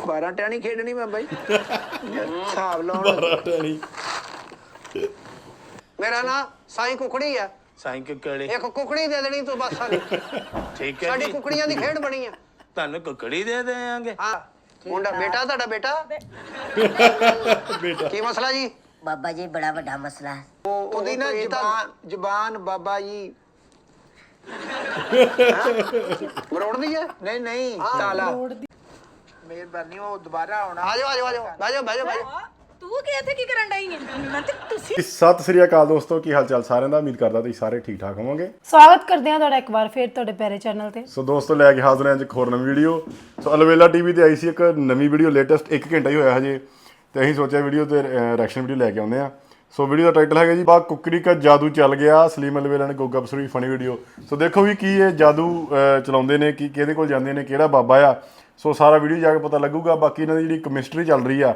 12 ਟਾਣੀ ਖੇਡਣੀ ਮੈਂ ਬਾਈ ਹਿਸਾਬ ਲਾਉਣ 12 ਟਾਣੀ मेरा ना साई कुकड़ी है ਸਾਈਂ ਕੁਕੜੀ एक कुकड़ी दे देनी तू बस सारी ਠੀਕ ਹੈ साडी ਜੀ कुकड़ियां दी खेड बनी है ਤੁਹਾਨੂੰ ਕੁਕੜੀ ਦੇ ਦੇਵਾਂਗੇ हाँ मुंडा बेटा ਤੁਹਾਡਾ बेटा ਬੇਟਾ की मसला जी बाबा जी बड़ा बड़ा मसला है ਉਹਦੀ ਨਾ ਜ਼ਬਾਨ ਬਾਬਾ ਜੀ मरोड़ दी है ਨਹੀਂ ਨਹੀਂ ਤਾਲਾ ਮਿਹਰਬਾਨੀ ਉਹ ਦੁਬਾਰਾ ਆਉਣਾ आ जाओ आ जाओ बैठो बैठो बैठो ਤੂੰ ਕਿ ਇੱਥੇ ਕੀ ਕਰਨ ਡਈ ਹੈ ਮੈਂ ਤੇ ਤੁਸੀਂ ਸਤਿ ਸ੍ਰੀ ਅਕਾਲ ਦੋਸਤੋ, ਕੀ ਹਾਲ ਚਾਲ ਸਾਰਿਆਂ ਦਾ। ਉਮੀਦ ਕਰਦਾ ਤੁਸੀਂ ਸਾਰੇ ਠੀਕ ਠਾਕ ਹੋਵੋਗੇ। ਸਵਾਗਤ ਕਰਦੇ ਹਾਂ ਤੁਹਾਡਾ ਇੱਕ ਵਾਰ ਫੇਰ ਤੁਹਾਡੇ ਪਿਆਰੇ ਚੈਨਲ ਤੇ। ਸੋ ਦੋਸਤੋ ਲੈ ਕੇ ਹਾਜ਼ਰ ਹਾਂ ਅੱਜ ਇੱਕ ਹੋਰ ਨਵੀਂ ਵੀਡੀਓ। ਸੋ ਅਲਵੇਲਾ ਟੀਵੀ ਤੇ ਆਈ ਸੀ ਇੱਕ ਨਵੀਂ ਵੀਡੀਓ, ਲੇਟੈਸਟ 1 ਘੰਟਾ ਹੀ ਹੋਇਆ ਹਜੇ, ਤੇ ਅਸੀਂ ਸੋਚਿਆ ਵੀਡੀਓ ਤੇ ਰਿਐਕਸ਼ਨ ਵੀਡੀਓ ਲੈ ਕੇ ਆਉਂਦੇ ਆ। ਸੋ ਵੀਡੀਓ ਦਾ ਟਾਈਟਲ ਹੈਗਾ ਜੀ ਬਾ ਕੁੱਕਰੀ ਕਾ ਜਾਦੂ ਚੱਲ ਗਿਆ, ਸਲੀਮ ਅਲਵੇਲਾ ਨੇ ਗੋਗਾ ਬਸਰੀ ਫਨੀ ਵੀਡੀਓ। ਸੋ ਦੇਖੋ ਵੀ ਕੀ ਇਹ ਜਾਦੂ ਚਲਾਉਂਦੇ ਨੇ, ਕੀ ਕਿਹਦੇ ਕੋਲ ਜਾਂਦੇ ਨੇ, ਕਿਹੜਾ ਬਾਬਾ ਆ। ਸੋ ਸਾਰਾ ਵੀਡੀਓ ਜਾ ਕੇ ਪਤਾ ਲੱਗੂਗਾ। ਬਾਕੀ ਇਹਨਾਂ ਦੀ ਜਿਹੜੀ ਕੈਮਿਸਟਰੀ ਚੱਲ ਰਹੀ ਆ,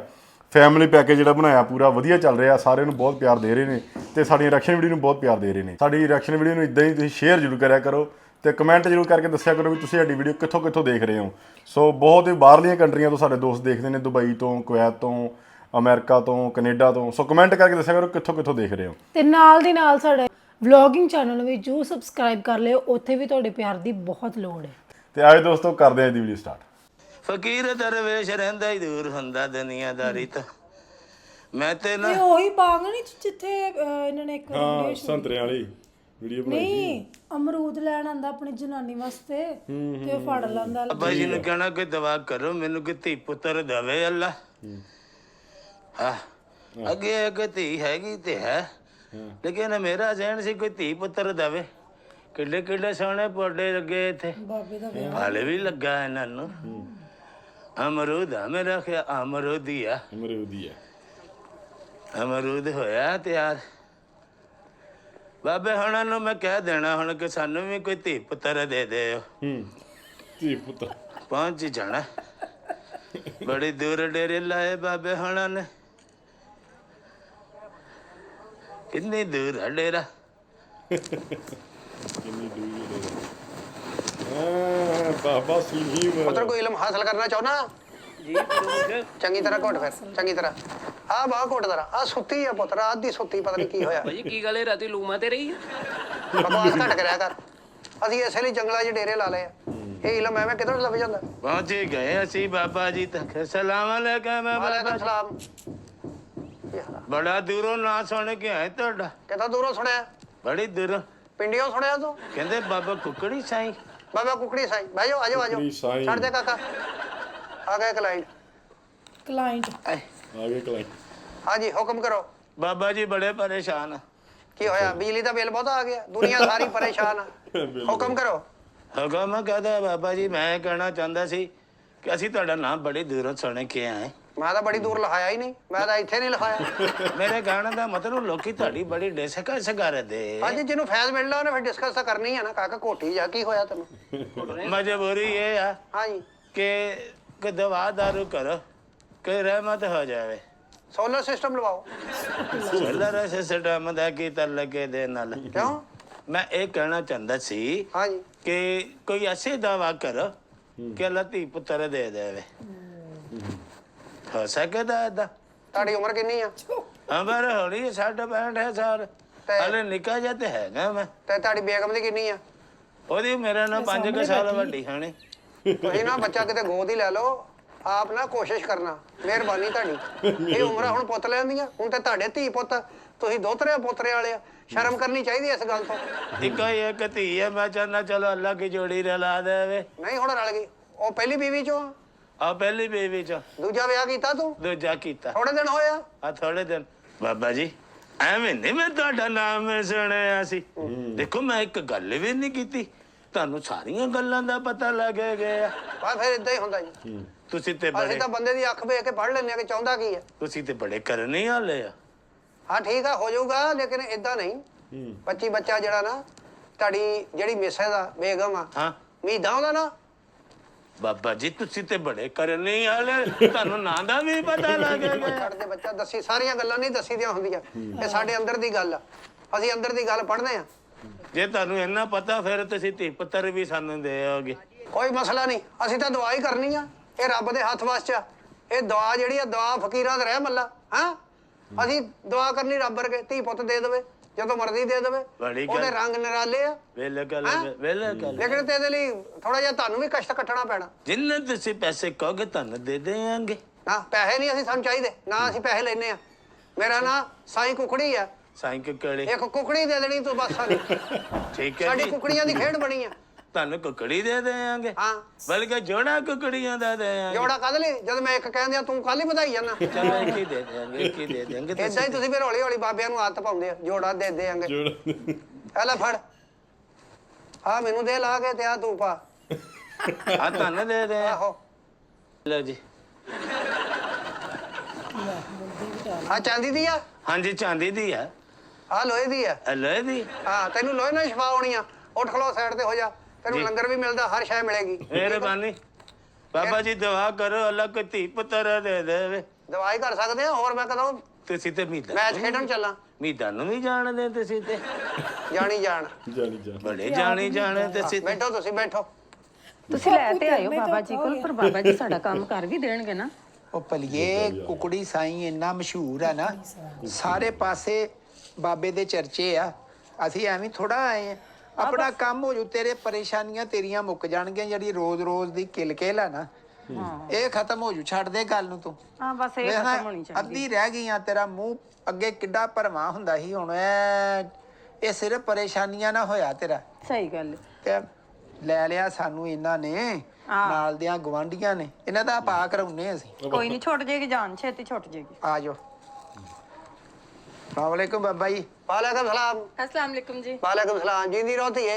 ਫੈਮਿਲੀ ਪੈਕੇਜ ਜਿਹੜਾ ਬਣਾਇਆ ਪੂਰਾ ਵਧੀਆ ਚੱਲ ਰਿਹਾ, ਸਾਰਿਆਂ ਨੂੰ ਬਹੁਤ ਪਿਆਰ ਦੇ ਰਹੇ ਨੇ ਤੇ ਸਾਡੀਆਂ ਰਿਐਕਸ਼ਨ ਵੀਡੀਓ ਨੂੰ ਬਹੁਤ ਪਿਆਰ ਦੇ ਰਹੇ ਨੇ। ਸਾਡੀ ਰਿਐਕਸ਼ਨ ਵੀਡੀਓ ਨੂੰ ਇਦਾਂ ਹੀ ਤੁਸੀਂ ਸ਼ੇਅਰ ਜ਼ਰੂਰ ਕਰਿਆ ਕਰੋ ਤੇ ਕਮੈਂਟ ਜ਼ਰੂਰ ਕਰਕੇ ਦੱਸਿਆ ਕਰੋ ਵੀ ਤੁਸੀਂ ਸਾਡੀ ਵੀਡੀਓ ਕਿੱਥੋਂ ਕਿੱਥੋਂ ਦੇਖ ਰਹੇ ਹੋ। ਸੋ ਬਹੁਤ ਹੀ ਬਾਹਰਲੀਆਂ ਕੰਟਰੀਆਂ ਤੋਂ ਸਾਡੇ ਦੋਸਤ ਦੇਖਦੇ ਨੇ, ਦੁਬਈ ਤੋਂ, ਕੁਵੈਤ ਤੋਂ, ਅਮਰੀਕਾ ਤੋਂ, ਕੈਨੇਡਾ ਤੋਂ। ਸੋ ਕਮੈਂਟ ਕਰਕੇ ਦੱਸਿਆ ਕਰੋ ਕਿੱਥੋਂ ਕਿੱਥੋਂ ਦੇਖ ਰਹੇ ਹੋ। ਤੇ ਨਾਲ ਦੀ ਨਾਲ ਸਾਡੇ ਵਲੌਗਿੰਗ ਚੈਨਲ ਨੂੰ ਵੀ ਜੋ ਸਬਸਕ੍ਰਾਈਬ ਕਰ ਲਿਓ, ਉੱਥੇ ਵੀ ਤੁਹਾਡੇ ਪਿਆਰ ਦੀ ਬਹੁਤ ਲੋੜ ਹੈ। ਤੇ ਆਏ ਦੋਸਤੋ ਕਰਦੇ ਹਾਂ ਅੱਜ ਦੀ ਵੀਡੀਓ ਸਟਾਰਟ। ਫਕੀਰ ਦਰਵੇਸ਼ ਰਹਿੰਦਾ ਹੀ ਦੂਰ ਹੁੰਦਾ ਦੁਨੀਆਦਾਰੀ ਤੋਂ। ਮੈਂ ਤੇ ਨਾ ਉਹੀ ਬਾਗ ਨਹੀਂ ਜਿੱਥੇ ਇਹਨਾਂ ਨੇ ਇੱਕ ਸੰਤਰਿਆਂ ਵਾਲੀ ਵੀਡੀਓ ਬਣਾਈ ਨਹੀਂ ਅਮਰੂਦ ਲੈਣ ਆਂਦਾ ਆਪਣੀ ਜਨਾਨੀ ਵਾਸਤੇ ਤੇ ਉਹ ਫੜ ਲੈਂਦਾ। ਅੱਬਾ ਜੀ ਨੂੰ ਕਹਿਣਾ ਕੋਈ ਦਵਾ ਕਰੋ, ਮੈਨੂੰ ਕੋਈ ਧੀ ਪੁੱਤਰ ਦੇਵੇ ਅੱਲਾ। ਹਾਂ ਅੱਗੇ ਇੱਕ ਧੀ ਹੈਗੀ ਤੇ ਹੈ, ਲੇਕਿਨ ਮੇਰਾ ਜ਼ਹਿਨ ਸੀ ਕੋਈ ਧੀ ਪੁੱਤਰ ਦੇਵੇ। ਕਿੱਡੇ ਕਿੱਡੇ ਸੋਹਣੇ ਪੌਡੇ ਲੱਗੇ ਇੱਥੇ, ਬਾਬੇ ਦਾ ਫਲ ਵੀ ਲੱਗਾ ਇਹਨਾਂ ਨੂੰ। ਅਮਰੂਦ ਆ ਮੇਰਾ ਖਿਆ, ਅਮਰੂਦ ਹੀ ਆ, ਅਮਰੂਦੀ ਆ। ਅਮਰੂਦ ਹੋਇਆ ਤਿਆਰ। ਬਾਬੇ ਹੁਣਾਂ ਨੂੰ ਮੈਂ ਕਹਿ ਦੇਣਾ ਹੁਣ ਕਿ ਸਾਨੂੰ ਵੀ ਕੋਈ ਧੀ ਪੁੱਤਰ ਦੇ ਦਿਓ। ਧੀ ਪੁੱਤਰ ਪਹੁੰਚ ਹੀ ਜਾਣਾ। ਬੜੀ ਦੂਰ ਡੇਰੇ ਲਾਏ ਬਾਬੇ ਹੁਣਾਂ ਨੇ। ਕਿੰਨੀ ਦੂਰ ਆ ਡੇਰਾ? ਬਾਬਾ ਸਲੀਮ पुत्र को इल्म हासिल करना चाहो ना ਜੀ चंगी तरह घुट फिर चंगी तरह आ बाह घुट जरा आ सुत्ती है पुत्र आधी सुत्ती पता नहीं की होया ਭਾਜੀ ਕੀ ਗੱਲ ਹੈ ਰਾਤੀ ਲੂਮਾ ਤੇ ਰਹੀ बकवास घट करिया कर ਅਸੀਂ ਇਸੇ ਲਈ ਜੰਗਲਾਂ 'ਚ ਡੇਰੇ ਲਾ ਲਏ ਆ ਇਹ ਇਲਮ ਐਵੇਂ ਕਿੱਧਰ ਲੱਭ ਜਾਂਦਾ ਪਹੁੰਚ ਹੀ ਗਏ ਅਸੀਂ ਬਾਬਾ ਜੀ ਤੱਕ। ਸਲਾਮ ਅਲੈਕਮ ਬਾਬਾ ਵਾਲੇਕੁਮ ਜੀ। ਸਲਾਮ ਬੜਾ ਦੂਰੋਂ ਨਾਂ ਸੁਣ ਕੇ ਆਏ ਤੁਹਾਡਾ। ਕਿਤਾ ਦੂਰੋਂ ਸੁਣਿਆ ਬੜੀ ਦੂਰੋਂ ਪਿੰਡੀਓਂ ਸੁਣਿਆ ਤੂੰ ਕਹਿੰਦੇ ਬਾਬਾ ਕੁਕੜੀ ਸਾਈਂ। ਬਾਬਾ ਕੁਕੜੀ ਸਾਈ ਬਹਿ ਜਾਓ ਆਜੋ ਆਜੋ ਕੁਕੜੀ ਸਾਈਂ। ਛੱਡ ਦੇ ਕਾਕਾ ਆ ਗਿਆ ਕਲਾਇੰਟ ਕਲਾਇੰਟ ਆ ਗਏ ਕਲਾਈ। ਹਾਂਜੀ ਹੁਕਮ ਕਰੋ ਬਾਬਾ ਜੀ ਬੜੇ ਪਰੇਸ਼ਾਨ ਆ। ਕੀ ਹੋਇਆ ਬਿਜਲੀ ਦਾ ਬਿੱਲ ਬਹੁਤ ਆ ਗਿਆ ਦੁਨੀਆ ਸਾਰੀ ਪਰੇਸ਼ਾਨ ਆ ਹੁਕਮ ਕਰੋ ਹੁਕਮ ਕਹਦਾ ਬਾਬਾ ਜੀ, ਮੈਂ ਕਹਿਣਾ ਚਾਹੁੰਦਾ ਸੀ ਕਿ ਅਸੀਂ ਤੁਹਾਡਾ ਨਾਮ ਬੜੀ ਦੂਰੋਂ ਸੁਣ ਕੇ ਆਏ। ਮੈਂ ਤਾਂ ਬੜੀ ਦੂਰ ਲਿਖਾਇਆ ਹੀ ਨਹੀਂ ਮੈਂ ਤਾਂ ਇੱਥੇ ਨਹੀਂ ਲਿਖਾਇਆ ਮੇਰੇ ਕਹਿਣ ਦਾ ਮਤਲਬ ਲੋਕੀ ਤੁਹਾਡੀ ਬੜੀ ਡਿਸਕਸ ਕਰਦੇ। ਹਾਂਜੀ ਜਿਹਨੂੰ ਫੈਜ਼ ਮਿਲਣਾ ਉਹਨੇ ਫਿਰ ਡਿਸਕਸ ਤਾਂ ਕਰਨੀ ਹੈ ਨਾ ਕਾਕਾ ਕੋਠੀ ਜਾ ਕੀ ਹੋਇਆ ਤੈਨੂੰ ਮਜਬੂਰੀ ਇਹ ਆ ਹਾਂਜੀ ਕਿ ਦਵਾ ਦਾਰੂ ਕਰੋ ਕਿ ਰਹਿਮਤ ਹੋ ਜਾਵੇ। ਸੋਲਰ ਸਿਸਟਮ ਲਵਾਓ ਸੋਲਰ ਸਿਸਟਮ ਦਾ ਕੀ ਲੱਗੇ ਦੇ ਨਾਲ। ਕਿਉਂ ਮੈਂ ਇਹ ਕਹਿਣਾ ਚਾਹੁੰਦਾ ਸੀ ਹਾਂਜੀ ਕਿ ਕੋਈ ਐਸੀ ਦਵਾ ਕਰੋ ਕਿ ਅੱਲਾ ਧੀ ਪੁੱਤਰ ਦੇ ਦੇਵੇ। ਹੋ ਸਕਦਾ ਏਦਾਂ? ਤੁਹਾਡੀ ਉਮਰ ਕਿੰਨੀ ਆ ਅਮਰ ਹੋਣੀ 65 ਸਾਲ ਹਲੇ ਨਿੱਕਾ ਜਿਹਾ ਤੇ ਹੈਗਾ ਮੈਂ। ਤੇ ਤੁਹਾਡੀ ਬੇਗਮ ਦੀ ਕਿੰਨੀ ਆ ਉਹਦੀ ਮੇਰੇ ਨਾਲ 5 ਸਾਲ ਵੱਡੀ ਹੋਣੀ। ਤੁਸੀਂ ਨਾ ਬੱਚਾ ਕਿਤੇ ਗੋਦ ਹੀ ਲੈ ਲਓ ਆਪ ਨਾ ਕੋਸ਼ਿਸ਼ ਕਰਨਾ ਮਿਹਰਬਾਨੀ ਤੁਹਾਡੀ ਇਹ ਉਮਰਾਂ ਹੁਣ ਪੁੱਤ ਲੈਂਦੀਆਂ ਹੁਣ ਤੇ ਤੁਹਾਡੇ ਧੀ ਪੁੱਤ ਤੁਸੀਂ ਦੋਤਰੇ ਪੋਤਰੇ ਵਾਲੇ ਆ ਸ਼ਰਮ ਕਰਨੀ ਚਾਹੀਦੀ ਇਸ ਗੱਲ ਤੋਂ ਇੱਕੋ ਹੀ ਇੱਕ ਧੀ ਹੈ, ਮੈਂ ਚਾਹੁੰਦਾ ਚਲੋ ਅੱਲਾ ਕੀ ਜੋੜੀ ਰਲਾ ਦੇਵੇ। ਨਹੀਂ ਹੁਣ ਰਲ ਗਈ ਉਹ ਪਹਿਲੀ ਬੀਵੀ ਚੋਂ ਆ ਪਹਿਲੀ ਬੇਬੀ ਚ ਦੂਜਾ ਵਿਆਹ ਕੀਤਾ ਤੂੰ ਦੂਜਾ ਕੀਤਾ ਥੋੜੇ ਦਿਨ ਹੋਇਆ ਆ ਥੋੜੇ ਦਿਨ। ਬਾਬਾ ਜੀ ਐਵੇਂ ਨਹੀਂ ਮੈਂ ਤੁਹਾਡਾ ਨਾਮ ਸੁਣਿਆ ਸੀ। ਦੇਖੋ ਮੈਂ ਇੱਕ ਗੱਲ ਵੀ ਨਹੀਂ ਕੀਤੀ, ਤੁਹਾਨੂੰ ਸਾਰੀਆਂ ਗੱਲਾਂ ਦਾ ਪਤਾ ਲੱਗ ਗਿਆ। ਬਸ ਫਿਰ ਇਦਾਂ ਹੀ ਹੁੰਦਾ ਜੀ ਤੁਸੀਂ ਤੇ ਅਸੀਂ ਬੜੇ ਤਾਂ ਬੰਦੇ ਦੀ ਅੱਖ ਵੇਖ ਕੇ ਪੜ੍ਹ ਲੈਂਦੇ ਆ ਕਿ ਚਾਹੁੰਦਾ ਕੀ ਹੈ ਤੁਸੀਂ ਤੇ ਬੜੇ ਕਰਨੇ ਵਾਲੇ ਆ। ਹਾਂ ਠੀਕ ਆ ਹੋ ਜਾਊਗਾ ਲੇਕਿਨ ਇਦਾਂ ਨਹੀਂ 25 ਬੱਚਾ ਜਿਹੜਾ ਨਾ ਤੁਹਾਡੀ ਜਿਹੜੀ ਮਿਸੇ ਦਾ ਬੇਗਮ ਆ ਹਾਂ ਮੀਦਾਂ ਉਹਦਾ ਨਾ ਬਾਬਾ ਜੀ ਤੁਸੀਂ ਤੇ ਬੜੇ ਕਰਨੇ ਵਾਲੇ, ਤੁਹਾਨੂੰ ਨਾਂ ਦਾ ਵੀ ਪਤਾ ਲੱਗ ਗਿਆ। ਛੱਡ ਦੇ ਬੱਚਾ ਦੱਸੀ ਸਾਰੀਆਂ ਗੱਲਾਂ ਨਹੀਂ ਦੱਸੀ ਦੀਆਂ ਹੁੰਦੀਆਂ ਇਹ ਸਾਡੇ ਅੰਦਰ ਦੀ ਗੱਲ ਆ ਅਸੀਂ ਅੰਦਰ ਦੀ ਗੱਲ ਪੜ੍ਹਦੇ ਆ ਜੇ ਤੁਹਾਨੂੰ ਇੰਨਾ ਪਤਾ ਫਿਰ ਤੁਸੀਂ ਧੀ ਪੁੱਤਰ ਵੀ ਸਾਨੂੰ ਦੇਓਗੇ। ਕੋਈ ਮਸਲਾ ਨਹੀਂ ਅਸੀਂ ਤਾਂ ਦੁਆ ਹੀ ਕਰਨੀ ਆ ਇਹ ਰੱਬ ਦੇ ਹੱਥ ਵਾਸ ਚ ਆ ਇਹ ਦੁਆ ਜਿਹੜੀ ਆ ਦੁਆ ਫਕੀਰਾਂ ਦਾ ਰਹਿ ਮੱਲਾ ਹਾਂ ਅਸੀਂ ਦੁਆ ਕਰਨੀ ਰੱਬ ਵਰਗੇ ਧੀ ਪੁੱਤ ਦੇ ਦੇਵੇ ਜਦੋਂ ਮਰਜ਼ੀ ਦੇ ਦੇਵੇ ਬੜੀ ਗੱਲ। ਉਹਦੇ ਰੰਗ ਨਿਰਾਲੇ ਆ ਬਿਲਕੁਲ ਹੈਂ? ਬਿਲਕੁਲ ਲੇਕਿਨ ਤੇ ਇਹਦੇ ਲਈ ਥੋੜਾ ਜਿਹਾ ਤੁਹਾਨੂੰ ਵੀ ਕਸ਼ਟ ਕੱਟਣਾ ਪੈਣਾ ਜਿੰਨੇ ਤੁਸੀਂ ਪੈਸੇ ਕਹੋਗੇ ਤੁਹਾਨੂੰ ਦੇ ਦੇਵਾਂਗੇ ਨਾ ਪੈਸੇ ਨਹੀਂ ਅਸੀਂ ਸਾਨੂੰ ਚਾਹੀਦੇ ਨਾ ਅਸੀਂ ਪੈਸੇ ਲੈਨੇ ਆ ਮੇਰਾ ਨਾਂ ਸਾਈਂ ਕੁਕੜੀ ਆ ਸਾਈਂ ਕੁਕੜੀ ਇੱਕ ਕੁਕੜੀ ਦੇ ਦੇਣੀ ਤੂੰ ਬਸ ਸਾਨੂੰ ਠੀਕ ਹੈ ਸਾਡੀ ਜੀ ਕੁਕੜੀਆਂ ਦੀ ਖੇਡ ਬਣੀ ਆ ਤੁਹਾਨੂੰ ਕੁਕੜੀ ਦੇ ਦੇਵਾਂਗੇ ਹਾਂ ਬਲਕਿ ਜੋੜਾ ਕੁਕੜੀਆਂ ਦਾ ਦੇਵਾਂਗੇ ਜੋੜਾ ਕਦ ਲਈ ਜਦ ਮੈਂ ਇੱਕ ਕਹਿੰਦੇ ਆ ਤੂੰ ਕੱਲ ਹੀ ਵਧਾਈ ਜਾਂਦਾ ਚਲੋ ਇੱਕ ਹੀ ਦੇ ਦੇਵਾਂਗੇ ਇੱਕ ਹੀ ਦੇ ਦੇਵਾਂਗੇ ਏਦਾਂ ਹੀ ਤੁਸੀਂ ਫਿਰ ਹੌਲੀ ਹੌਲੀ ਬਾਬਿਆਂ ਨੂੰ ਆਦਤ ਪਾਉਂਦੇ ਆ ਜੋੜਾ ਦੇ ਦੇਾਂਗੇ ਇਹ ਲੈ ਫੜ ਆ ਮੈਨੂੰ ਦੇ ਲਾ ਕੇ ਤੇ ਆ ਤੂੰ ਪਾ ਆ ਤੁਹਾਨੂੰ ਦੇ ਦੇ ਆਹੋ ਲਓ ਜੀ ਆ ਚਾਂਦੀ ਦੀ ਆ ਹਾਂਜੀ ਚਾਂਦੀ ਦੀ ਆ ਆ ਲੋਹੇ ਦੀ ਆ ਇਹ ਲੋਹੇ ਦੀ ਹਾਂ ਤੈਨੂੰ ਲੋਹੇ ਨਾਲ ਸ਼ਿਫਾ ਹੋਣੀ ਆ ਉੱਠ ਖਲੋ ਸਾਈਡ ਤੇ ਹੋ ਜਾ ਤੈਨੂੰ ਜੀ। ਲੰਗਰ ਵੀ ਮਿਲਦਾ ਹਰ ਸ਼ੈ ਮਿਲੇਗੀ ਮਿਹਰਬਾਨੀ ਬਾਬਾ ਜੀ ਦੁਆ ਕਰੋ ਅੱਲਾ ਕੋਈ ਧੀ ਪੁੱਤਰ ਦੇ ਦੇਵੇ ਦਵਾਈ ਕਰ ਸਕਦੇ ਆ ਹੋਰ ਮੈਂ ਕਦੋਂ ਤੁਸੀਂ ਤੇ ਮੀਦਾ ਮੈਚ ਖੇਡਣ ਚੱਲਾਂ ਮੀਦਾ ਨੂੰ ਵੀ ਜਾਣਦੇ ਤੁਸੀਂ ਤੇ ਜਾਣੀ ਜਾਣ ਜਾਨੀ ਜਾ ਬੜੇ ਜਾਣੀ ਜਾਣੇ ਤੁਸੀਂ ਤੇ ਬੈਠੋ ਤੁਸੀਂ ਬੈਠੋ ਤੁਸੀਂ ਲੈ ਤੇ ਆਇਓ ਬਾਬਾ ਜੀ ਕੋਲ ਪਰ ਬਾਬਾ ਜੀ ਸਾਡਾ ਕੰਮ ਕਰ ਵੀ ਦੇਣਗੇ ਨਾ ਉਹ ਭਲੀਏ ਕੁਕੜੀ ਸਾਈਂ ਇੰਨਾ ਮਸ਼ਹੂਰ ਆ ਨਾ ਸਾਰੇ ਪਾਸੇ ਬਾਬੇ ਦੇ ਚਰਚੇ ਆ ਅਸੀਂ ਐਵੇਂ ਥੋੜਾ ਆਏ ਆ ਆਪਣਾ ਕੰਮ ਹੋ ਜੂ ਤੇਰੇ ਪਰੇਸ਼ਾਨੀਆਂ ਤੇਰੀਆਂ ਮੁੱਕ ਜਾਣਗੀਆਂ ਜਿਹੜੀ ਰੋਜ਼-ਰੋਜ਼ ਦੀ ਕਿਲਕਿਲ ਆ ਨਾ ਇਹ ਖਤਮ ਹੋ ਜੂ ਛੱਡ ਦੇ ਗੱਲ ਨੂੰ ਤੂੰ ਹਾਂ ਬਸ ਇਹ ਵੇਖ ਨਾ, ਖਤਮ ਹੋਣੀ ਚਾਹੀਦੀ ਅੱਧੀ ਰਹਿ ਗਈਆਂ ਤੇਰਾ ਮੂੰਹ ਅੱਗੇ ਕਿੱਡਾ ਭਰਵਾਂ ਹੁੰਦਾ ਸੀ ਹੁਣ ਇਹ ਸਿਰਫ ਪਰੇਸ਼ਾਨੀਆਂ ਨਾ ਹੋਇਆ ਤੇਰਾ ਸਹੀ ਗੱਲ ਤੇ ਲੈ ਲਿਆ ਸਾਨੂੰ ਇਹਨਾਂ ਨੇ ਨਾਲ ਦਿਆਂ ਗਵਾਂਢੀਆਂ ਨੇ ਇਹਨਾਂ ਦਾ ਪਾ ਕਰਾਉਨੇ ਅਸੀਂ ਕੋਈ ਨਹੀਂ ਛੁੱਟ ਜੇਗੀ ਜਾਨ ਛੇਤੀ ਛੁੱਟ ਜੇਗੀ ਆ ਜਾਓ ਵਾਲੇਕੁਮ ਬਾਬਾ ਜੀ ਵਾਲੇਕੁਮ ਸਲਾਮ अस्सलाम वालेकुम जी ਵਾਲੇਕੁਮ ਸਲਾਮ ਜਿੰਦੀ ਰਹਤੀ ਹੈ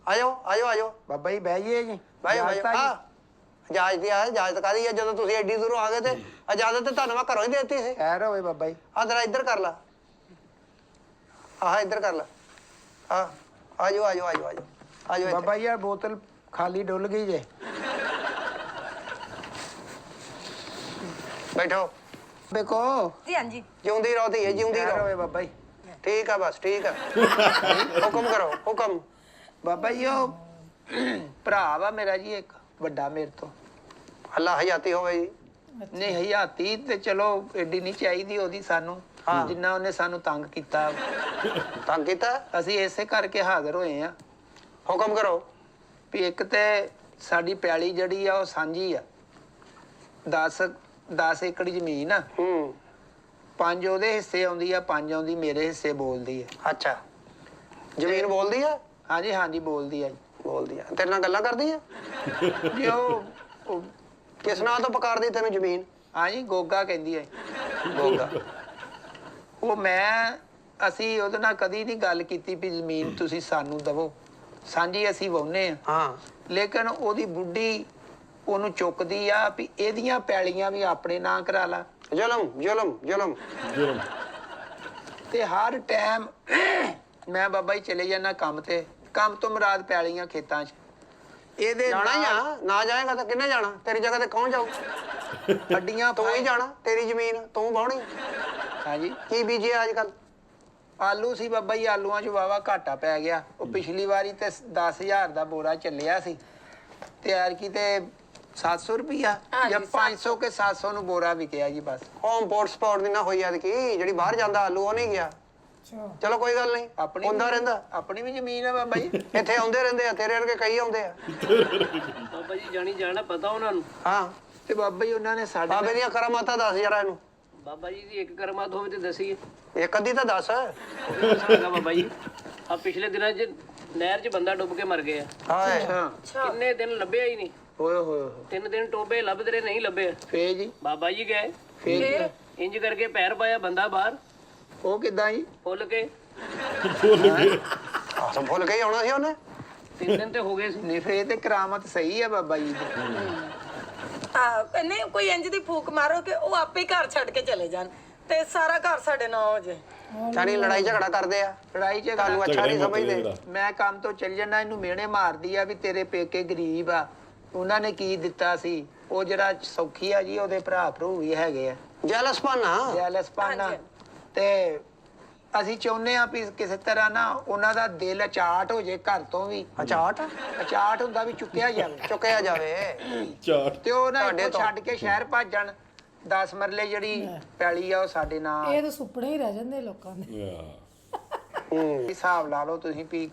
ਆਜੋ ਆਜੋ ਆਜੋ ਬਾਬਾ ਜੀ ਬਹਿ ਜਾਈਏ ਜੀ ਭਾਈ ਭਾਈ ਇਜਾਜ਼ਤ ਆ ਆ ਇਜਾਜ਼ਤ ਆ ਇਜਾਜ਼ਤ ਕਾਦੀ ਹੈ ਜਦੋਂ ਤੁਸੀਂ ਐਡੀ ਦੂਰੋਂ ਆ ਗਏ ਤੇ ਇਜਾਜ਼ਤ ਤੇ ਤੁਹਾਨੂੰ ਮੈਂ ਘਰੋਂ ਹੀ ਦੇ ਦਿੱਤੀ ਸੀ ਖੈਰ ਹੋਵੇ ਬਾਬਾ ਜੀ ਆ ਜਰਾ ਇੱਧਰ ਕਰ ਲਾ ਆਹ ਇੱਧਰ ਕਰ ਲਾ ਆ ਆਜੋ ਆਜੋ ਆਜੋ ਆਜੋ ਆਜੋ ਇੱਥੇ। ਬਾਬਾ ਜੀ ਯਾਰ ਬੋਤਲ ਖਾਲੀ ਡੁੱਲ ਗਈ ਜੇ ਬੈਠੋ ਦੇਖੋ जी हाँ जी ਜਿਉਂਦੀ ਰਹਤੀ ਹੈ ਜਿਉਂਦੀ ਖੈਰ ਰਹੋ ਹੋਵੇ ਬਾਬਾ ਜੀ ਠੀਕ ਆ ਬਸ ਠੀਕ ਆ ਹੁਕਮ ਕਰੋ ਹੁਕਮ ਬਾਬਾ ਜੀ ਉਹ ਭਰਾ ਵਾ ਮੇਰਾ ਜੀ ਇੱਕ ਵੱਡਾ ਮੇਰੇ ਤੋਂ ਅੱਲਾ ਹਯਾਤੀ ਹੋਵੇ ਜੀ ਨਹੀਂ ਹਯਾਤੀ ਤੇ ਚਲੋ ਐਡੀ ਨਹੀਂ ਚਾਹੀਦੀ ਉਹਦੀ ਸਾਨੂੰ ਜਿੰਨਾ ਉਹਨੇ ਸਾਨੂੰ ਤੰਗ ਕੀਤਾ ਤੰਗ ਕੀਤਾ ਅਸੀਂ ਇਸੇ ਕਰਕੇ ਹਾਜ਼ਰ ਹੋਏ ਆ ਹੁਕਮ ਕਰੋ ਵੀ ਇੱਕ ਤੇ ਸਾਡੀ ਪੈਲੀ ਜਿਹੜੀ ਆ ਉਹ ਸਾਂਝੀ ਆ 10 ਏਕੜ ਜ਼ਮੀਨ ਆ ਹੂੰ 5 ਉਹਦੇ ਹਿੱਸੇ ਆਉਂਦੀ ਆ 5 ਆਉਂਦੀ ਮੇਰੇ ਹਿੱਸੇ ਬੋਲਦੀ ਆ ਅੱਛਾ ਜ਼ਮੀਨ ਬੋਲਦੀ ਆ ਹਾਂਜੀ ਹਾਂਜੀ ਬੋਲਦੀ ਆ ਜੀ ਬੋਲਦੀ ਆ ਤੇਰੇ ਨਾਲ ਗੱਲਾਂ ਕਰਦੀ ਆ ਜੀ ਉਹ ਕਿਸ ਨਾਲ ਤੋਂ ਪਕਾਰਦੀ ਤੈਨੂੰ ਜ਼ਮੀਨ ਹਾਂਜੀ ਗੋਗਾ ਕਹਿੰਦੀ ਆ ਗੋਗਾ ਉਹ ਅਸੀਂ ਉਹਦੇ ਨਾਲ ਕਦੀ ਨਹੀਂ ਗੱਲ ਕੀਤੀ ਵੀ ਜ਼ਮੀਨ ਤੁਸੀਂ ਸਾਨੂੰ ਦਵੋ ਸਾਂਝੀ ਅਸੀਂ ਵਾਹੁੰਦੇ ਆ ਹਾਂ ਲੇਕਿਨ ਉਹਦੀ ਬੁੱਢੀ ਉਹਨੂੰ ਚੁੱਕਦੀ ਆ ਵੀ ਇਹਦੀਆਂ ਪੈਲੀਆਂ ਵੀ ਆਪਣੇ ਨਾਂ ਕਰਾ ਲਾ ਜ਼ੁਲਮ ਜ਼ੁਲਮ ਜ਼ੁਲਮ ਤੇ ਹਰ ਟਾਈਮ ਮੈਂ ਬਾਬਾ ਜੀ ਚਲੇ ਜਾਣਾ ਕੰਮ ਤੇ ਕੰਮ ਤੋਂ ਮੁਰਾਦ ਪੈਲੀਆਂ ਖੇਤਾਂ 'ਚ ਇਹਦੇ ਜਾਣਾ ਹੀ ਨਾਲ ਆ ਨਾ ਜਾਏਗਾ ਤਾਂ ਕਿੰਨੇ ਜਾਣਾ ਤੇਰੀ ਜਗ੍ਹਾ ਤੇ ਕੌਣ ਜਾਊ ਅੱਡੀਆਂ ਤੂੰ ਹੀ ਜਾਣਾ ਤੇਰੀ ਜ਼ਮੀਨ ਤੂੰ ਵਾਹੁਣੀ ਹਾਂਜੀ ਕੀ ਬੀਜਿਆ ਅੱਜ ਕੱਲ ਆਲੂ ਸੀ ਬਾਬਾ ਜੀ ਆਲੂਆਂ 'ਚ ਵਾਵਾ ਘਾਟਾ ਪੈ ਗਿਆ ਉਹ ਪਿਛਲੀ ਵਾਰੀ ਤੇ 10000 ਦਾ ਬੋਰਾ ਚੱਲਿਆ ਸੀ ਤੇ ਐਰਕੀ ਤੇ 700 ਰੁਪਿਆ ਜਾਂ 500 ਕੇ 700 ਨੂੰ ਬੋਰਾ ਵਿਕਿਆ ਜੀ ਬਸ ਹੋਮ ਪੋਰਟ ਸਪੋਰਟ ਦੀ ਨਾ ਹੋਈ ਅੱਜ ਕੀ ਜਿਹੜੀ ਬਾਹਰ ਜਾਂਦਾ ਆਲੂ ਉਹ ਨਹੀਂ ਗਿਆ ਚਲੋ ਕੋਈ ਗੱਲ ਨਹੀਂ ਆਪਣੀ ਹੁੰਦਾ ਰਹਿੰਦਾ ਆਪਣੀ ਵੀ ਜ਼ਮੀਨ ਆ ਬਾਬਾ ਜੀ ਇੱਥੇ ਆਉਂਦੇ ਰਹਿੰਦੇ ਆ ਤੇਰੇ ਵਰਗੇ ਕਈ ਆਉਂਦੇ ਆ ਬਾਬਾ ਜੀ ਜਾਣੀ ਜਾਣਾ ਪਤਾ ਉਹਨਾਂ ਨੂੰ ਹਾਂ ਤੇ ਬਾਬਾ ਜੀ ਉਹਨਾਂ ਨੇ ਸਾਡੇ ਬਾਬੇ ਦੀਆਂ ਕਰਾਮਾਤਾਂ ਦੱਸ ਜਰਾ ਇਹਨੂੰ ਬਾਬਾ ਜੀ ਦੀ ਇੱਕ ਕਰਮਾਤ ਹੋਵੇ ਤੇ ਦਸੀਏ ਇੱਕ ਅੱਧੀ ਤਾਂ ਦੱਸ ਉਹ ਵੀ ਦੱਸਾਂਗਾ ਬਾਬਾ ਜੀ ਆ ਪਿਛਲੇ ਦਿਨਾਂ 'ਚ ਨਹਿਰ 'ਚ ਬੰਦਾ ਡੁੱਬ ਕੇ ਮਰ ਗਿਆ ਹਾਏ ਕਿੰਨੇ ਦਿਨ ਲੱਭਿਆ ਹੀ ਨਹੀਂ ਓਏ ਹੋਏ ਹੋਏ 3 ਦਿਨ ਟੋਬੇ ਲੱਭਦੇ ਰਹੇ ਨਹੀਂ ਲੱਭੇ ਫੇਰ ਜੀ ਬਾਬਾ ਜੀ ਗਏ ਫੇਰ ਇੰਜ ਕਰਕੇ ਪੈਰ ਪਾਇਆ ਬੰਦਾ ਬਾਹਰ ਉਹ ਕਿਦਾਂ ਜੀ ਫੁੱਲ ਕੇ ਤਾਂ ਭੁੱਲ ਕੇ ਹੀ ਆਉਣਾ ਸੀ ਉਹਨੇ 3 ਦਿਨ ਤੇ ਹੋ ਗਏ ਸੀ ਨਹੀਂ ਫੇਰ ਤੇ ਕਰਾਮਤ ਸਹੀ ਆ ਬਾਬਾ ਜੀ ਦੀ ਨਹੀਂ ਕੋਈ ਇੰਜ ਦੀ ਫੂਕ ਮਾਰੋ ਕਿ ਉਹ ਆਪੇ ਹੀ ਘਰ ਛੱਡ ਕੇ ਚਲੇ ਜਾਣ ਤੇ ਸਾਰਾ ਘਰ ਸਾਡੇ ਨਾਲ ਹੋ ਜਾਏ ਸਾਡੀ ਲੜਾਈ ਝਗੜਾ ਕਰਦੇ ਆ ਲੜਾਈ ਝਗੜਾ ਤੁਹਾਨੂੰ ਅੱਛਾ ਨਹੀਂ ਸਮਝਦੇ ਮੈਂ ਕੰਮ ਤੋਂ ਚੱਲ ਜਾਣਾ ਇਹਨੂੰ ਮਿਹਣੇ ਮਾਰਦੀ ਆ ਵੀ ਤੇਰੇ ਪੇਕੇ ਗਰੀਬ ਆ ਉਹਨਾਂ ਨੇ ਕੀ ਦਿੱਤਾ ਸੀ ਉਹ ਜਿਹੜਾ ਸੌਖੀ ਆ ਜੀ ਉਹਦੇ ਭਰਾ ਭਰੂ ਵੀ ਹੈਗੇ ਆ ਜੈਲਸ ਪਾਣਾ ਜੈਲਸ ਪਾਣਾ ਤੇ ਅਸੀਂ ਚਾਹੁੰਦੇ ਆ ਵੀ ਕਿਸੇ ਤਰ੍ਹਾਂ ਨਾ ਉਹਨਾਂ ਦਾ ਦਿਲ ਅਚਾਟ ਹੋ ਜੇ ਘਰ ਤੋਂ ਵੀ ਅਚਾਟ ਅਚਾਟ ਹੁੰਦਾ ਵੀ ਚੁੱਕਿਆ ਜਾਵੇ ਚੁੱਕਿਆ ਜਾਵੇ ਚਾਰ ਤੇ ਉਹ ਨਾ ਤੁਹਾਡੇ ਇੱਥੋਂ ਤੋਂ। ਛੱਡ ਕੇ ਸ਼ਹਿਰ ਭੱਜ ਜਾਣ 10 ਮਰਲੇ ਜਿਹੜੀ ਪੈਲੀ ਆ ਉਹ ਸਾਡੇ ਨਾਲ ਇਹ ਤਾਂ ਸੁਪਨੇ ਹੀ ਰਹਿ ਜਾਂਦੇ ਲੋਕਾਂ ਦੇ। ਹਿਸਾਬ ਲਾ ਲਓ ਤੁਸੀਂ ਵੀ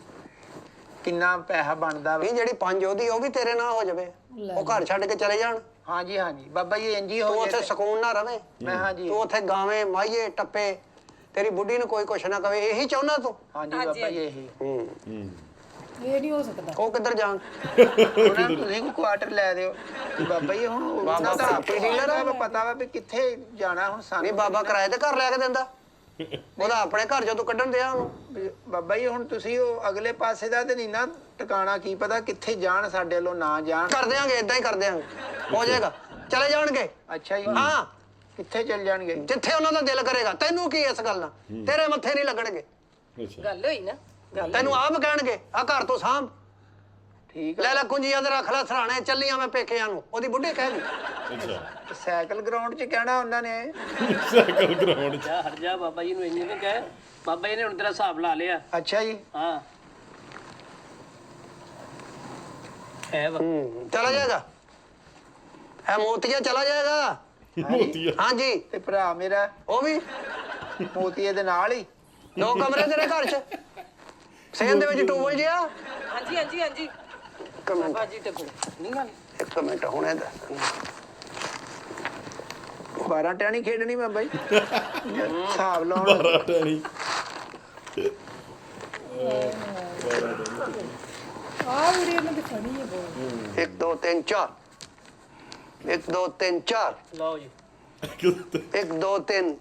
ਕਿੰਨਾ ਪੈਸਾ ਬਣਦਾ ਵਾ। ਨਹੀਂ ਜਿਹੜੀ 5 ਉਹਦੀ ਉਹ ਵੀ ਤੇਰੇ ਨਾਲ ਹੋ ਜਾਵੇ, ਉਹ ਘਰ ਛੱਡ ਕੇ ਚਲੇ ਜਾਣ। ਹਾਂਜੀ ਹਾਂਜੀ ਬਾਬਾ ਜੀ ਇੰਜੀ ਤੂੰ ਹੋ ਉੱਥੇ ਜੇ ਸਕੂਨ ਨਾ ਰਵੇਂ, ਮੈਂ ਹਾਂਜੀ ਤੂੰ ਉੱਥੇ ਗਾਵੇਂ ਮਾਈਏ ਟੱਪੇ, ਤੇਰੀ ਬੁੱਢੀ ਨੂੰ ਕੋਈ ਕੁਛ ਨਾ ਕਵੇ, ਇਹੀ ਚਾਹੁੰਦਾ ਤੂੰ? ਹਾਂਜੀ ਬਾਬਾ ਜੀ ਇਹੀ ਇਹ ਨਹੀਂ ਹੋ ਸਕਦਾ। ਉਹ ਕਿੱਧਰ ਜਾਣ? ਉਹਨਾਂ ਨੂੰ ਤੁਸੀਂ ਕੁਆਟਰ ਲੈ ਦਿਓ ਬਾਬਾ ਜੀ। ਹੁਣ ਬਾਬਾ ਉਹਨਾਂ ਦਾ property dealer ਆ। ਪਤਾ ਵਾ ਵੀ ਕਿੱਥੇ ਜਾਣਾ ਹੁਣ ਨਹੀਂ ਸਾਨੂੰ। ਬਾਬਾ ਕਿਰਾਏ ਤੇ ਘਰ ਲੈ ਕੇ ਦਿੰਦਾ, ਉਹਦਾ ਆਪਣੇ ਘਰ ਜਦੋਂ ਕੱਢਣ ਦਿਆ ਉਹਨੂੰ। ਬਾਬਾ ਜੀ ਹੁਣ ਤੁਸੀਂ ਉਹ ਅਗਲੇ ਪਾਸੇ ਦਾ ਤੇ ਨਹੀਂ ਨਾ ਟਿਕਾਣਾ, ਕੀ ਪਤਾ ਕਿੱਥੇ ਜਾਣ ਸਾਡੇ ਵੱਲੋਂ ਨਾ ਜਾਣ। ਕਰ ਦਿਆਂਗੇ, ਇਦਾਂ ਹੀ ਕਰ ਦਿਆਂਗੇ, ਹੋ ਜਾਏਗਾ, ਚਲੇ ਜਾਣਗੇ। ਅੱਛਾ ਜੀ ਹਾਂ, ਕਿੱਥੇ ਚੱਲ ਜਾਣਗੇ? ਜਿੱਥੇ ਉਹਨਾਂ ਦਾ ਦਿਲ ਕਰੇਗਾ। ਤੈਨੂੰ ਕੀ ਇਸ ਗੱਲ ਨਾਲ? ਤੇਰੇ ਮੱਥੇ ਨਹੀਂ ਲੱਗਣਗੇ, ਗੱਲ ਹੋਈ ਨਾ ਗੱਲ। ਤੈਨੂੰ ਆਪ ਕਹਿਣਗੇ ਆ ਘਰ ਤੋਂ ਸਾਂਭ, ਠੀਕ ਲੈ ਆ। ਲੈ ਕੁੰਜੀਆਂ ਤੇ ਰੱਖ ਲੈ ਸਰਾਣੇ, ਚੱਲੀਆਂ ਮੈਂ ਪੇਕਿਆਂ ਨੂੰ। ਉਹਦੀ ਬੁੱਢੀ ਕਹਿ ਗਈ ਸਾਈਕਲ ਗਰਾਊਂਡ 'ਚ ਕਹਿਣਾ ਉਹਨਾਂ ਨੇ। ਸਾਈਕਲ ਗਰਾਊਂਡ 'ਚ ਜਾ ਹਟ ਜਾ ਬਾਬਾ ਜੀ ਨੂੰ ਇੰਨੇ ਨੇ ਕਹੇ। ਬਾਬਾ ਜੀ ਨੇ ਹੁਣ ਤੇਰਾ ਹਿਸਾਬ ਲਾ ਲਿਆ। ਅੱਛਾ ਜੀ ਹਾਂ ਹੈ ਵਾ। ਚਲਾ ਜਾਏਗਾ, ਹੈ ਮੋਤੀਆ ਚਲਾ ਜਾਏਗਾ। ਮੋਤੀਆ ਹਾਂਜੀ, ਤੇ ਭਰਾ ਮੇਰਾ ਉਹ ਵੀ ਮੋਤੀਏ ਦੇ ਨਾਲ ਹੀ 2 ਕਮਰੇ ਤੇਰੇ ਘਰ 'ਚ, ਸੇਨ ਦੇ ਵਿੱਚ ਟੂਬਲ ਜਿਆ। ਹਾਂਜੀ ਹਾਂਜੀ ਹਾਂਜੀ ਇੱਕ ਮਿੰਟ, ਬਾਜੀ ਤੇ ਨਹੀਂ ਗੱਲ। ਇੱਕ ਮਿੰਟ, ਹੁਣੇ ਦੱਸ। 12 ਟਾਣੀ ਖੇਡਣੀ ਮੈਂ ਬਾਈ ਹਿਸਾਬ ਲਾਉਣ। ਬਰਾਟਾ ਨਹੀਂ ਆਹ ਵੀਡੀਓ ਇਹਨਾਂ ਦੀ ਫਨੀ ਹੈ ਬਹੁਤ। 1 2 3 4, 1 2 3 4, ਲਓ ਜੀ 1 2 3।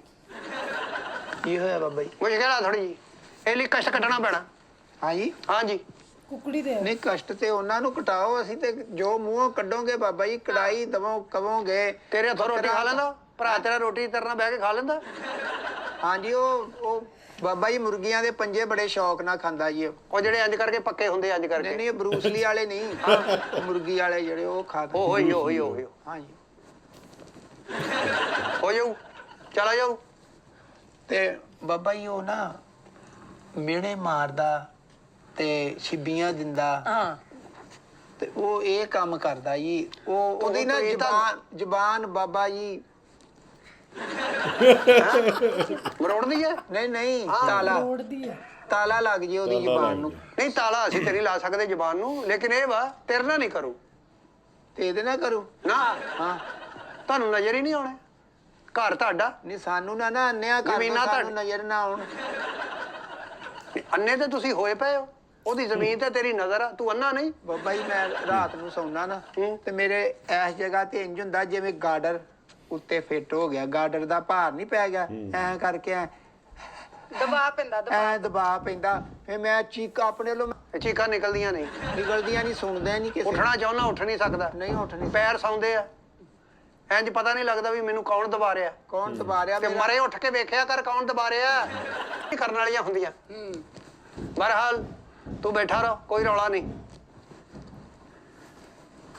ਕੀ ਹੋਇਆ ਬਾਬਾ ਜੀ? ਮੁਸ਼ਕਿਲ ਆ ਥੋੜੀ ਜੀ, ਇਹ ਲਈ ਕਸ਼ਟ ਕੱਢਣਾ ਪੈਣਾ। ਹਾਂਜੀ ਹਾਂਜੀ, ਕੁਕੜੀ ਦੇ ਨਹੀਂ ਕਸ਼ਟ ਤੇ ਉਹਨਾਂ ਨੂੰ ਕਟਾਓ, ਅਸੀਂ ਤੇ ਜੋ ਮੂੰਹੋਂ ਕੱਢੋਗੇ ਬਾਬਾ ਜੀ ਕੜਾਈ ਦਵੋ ਕਵੋਗੇ। ਤੇਰੇ ਹੱਥੋਂ ਰੋਟੀ ਖਾ ਲੈਂਦਾ ਭਰਾ ਤੇਰਾ? ਰੋਟੀ ਤੇਰੇ ਨਾਲ ਬਹਿ ਕੇ ਖਾ ਲੈਂਦਾ? ਹਾਂਜੀ ਉਹ ਬਾਬਾ ਜੀ ਮੁਰਗੀਆਂ ਦੇ ਪੰਜੇ ਬੜੇ ਸ਼ੌਕ ਨਾਲ ਖਾਂਦਾ ਜੀ ਉਹ। ਉਹ ਜਿਹੜੇ ਇੰਜ ਕਰਕੇ ਪੱਕੇ ਹੁੰਦੇ ਇੰਜ ਨਹੀਂ ਕਰਕੇ। ਨਹੀਂ ਇਹ ਬਰੂਸਲੀ ਵਾਲੇ ਨਹੀਂ, ਮੁਰਗੀ ਵਾਲੇ ਜਿਹੜੇ ਉਹ ਖਾਂਦੇ। ਉਹ ਹੋਈ ਹੋਈ ਹੋਈ ਹਾਂਜੀ ਹੋ ਜਾਊ, ਚਲਾ ਜਾਊ। ਤੇ ਬਾਬਾ ਜੀ ਉਹ ਨਾ ਮਿਹਣੇ ਮਾਰਦਾ ਤੇ ਛਿੱਬੀਆਂ ਦਿੰਦਾ। ਹਾਂ ਤੇ ਉਹ ਇਹ ਕੰਮ ਕਰਦਾ ਜੀ। ਉਹ ਉਹਦੀ ਨਾ ਇਹ ਤਾਂ- ਜ਼ਬਾਨ ਬਾਬਾ ਜੀ ਮਰੋੜਦੀ ਹੈ? ਨਹੀਂ ਨਹੀਂ ਤਾਲਾ ਤੋੜਦੀ ਹੈ। ਤਾਲਾ ਲੱਗ ਜੇ ਉਹਦੀ ਜ਼ਬਾਨ ਨੂੰ। ਨਹੀਂ ਤਾਲਾ ਅਸੀਂ ਤੇਰੀ ਲਾ ਸਕਦੇ ਜ਼ਬਾਨ ਨੂੰ, ਲੇਕਿਨ ਇਹ ਵਾ ਤੇਰੇ ਨਾਲ ਨਹੀਂ ਕਰੂ ਤੇ ਇਹਦੇ ਨਾਲ ਕਰੂ। ਨਾ। ਹਾਂ ਤੁਹਾਨੂੰ ਨਜ਼ਰ ਹੀ ਨਹੀਂ ਆਉਣਾ, ਘਰ ਤੁਹਾਡਾ। ਨਹੀਂ ਸਾਨੂੰ ਨਾ ਅੰਨਿਆ ਕਰ ਦਿਓ, ਜ਼ਮੀਨਾਂ ਸਾਨੂੰ ਤੁਹਾਡੀ- ਨਜ਼ਰ ਨਾ ਆਉਣ। ਅੰਨੇ ਤੇ ਤੁਸੀਂ ਹੋਏ ਪਏ ਹੋ, ਉਹਦੀ ਜ਼ਮੀਨ ਤੇ ਤੇਰੀ ਨਜ਼ਰ ਆ, ਤੂੰ ਅੰਨਾ ਨਹੀਂ। ਬਾਬਾ ਜੀ ਮੈਂ ਰਾਤ ਨੂੰ ਸੌਣਾ ਨਾ ਹੂੰ। ਤੇ ਮੇਰੇ ਇਸ ਜਗ੍ਹਾ ਤੇ ਇੰਜ ਹੁੰਦਾ ਜਿਵੇਂ ਗਾਰਡਰ ਉੱਤੇ ਫਿੱਟ ਹੋ ਗਿਆ, ਗਾਰਡਰ ਦਾ ਭਾਰ ਨਹੀਂ ਪੈ ਗਿਆ, ਐਂ ਕਰਕੇ ਦਬਾਅ ਪੈਂਦਾ ਐ ਦਬਾਅ ਪੈਂਦਾ। ਫੇ ਮੈਂ ਚੀਕ ਆਪਣੇ ਵੱਲੋਂ ਇਹ ਚੀਕਾਂ ਨਿਕਲਦੀਆਂ ਨਹੀਂ, ਨਿਕਲਦੀਆਂ ਨਹੀਂ, ਸੁਣਦੇ ਨਹੀਂ ਕਿਸੇ। ਉੱਠਣਾ ਚਾਹੁੰਦਾ ਉੱਠ ਨਹੀਂ ਸਕਦਾ, ਨਹੀਂ ਉੱਠ ਨਹੀਂ। ਪੈਰ ਸੌਂਦੇ ਆ, ਇੰਜ ਪਤਾ ਨਹੀਂ ਲੱਗਦਾ ਵੀ ਮੈਨੂੰ ਕੌਣ ਦਬਾ ਰਿਹਾ। ਕੌਣ ਦਬਾ ਰਿਹਾ ਤੇ ਮੇਰਾ? ਮਰੇ ਉੱਠ ਕੇ ਵੇਖਿਆ ਕਰ ਕੌਣ ਦਬਾ ਰਿਹਾ। ਇਹ ਕਰਨ ਵਾਲੀਆਂ ਹੁੰਦੀਆਂ। ਬਹਰਹਾਲ ਤੂੰ ਬੈਠਾ ਰਹ, ਕੋਈ ਰੌਲਾ ਨਹੀਂ।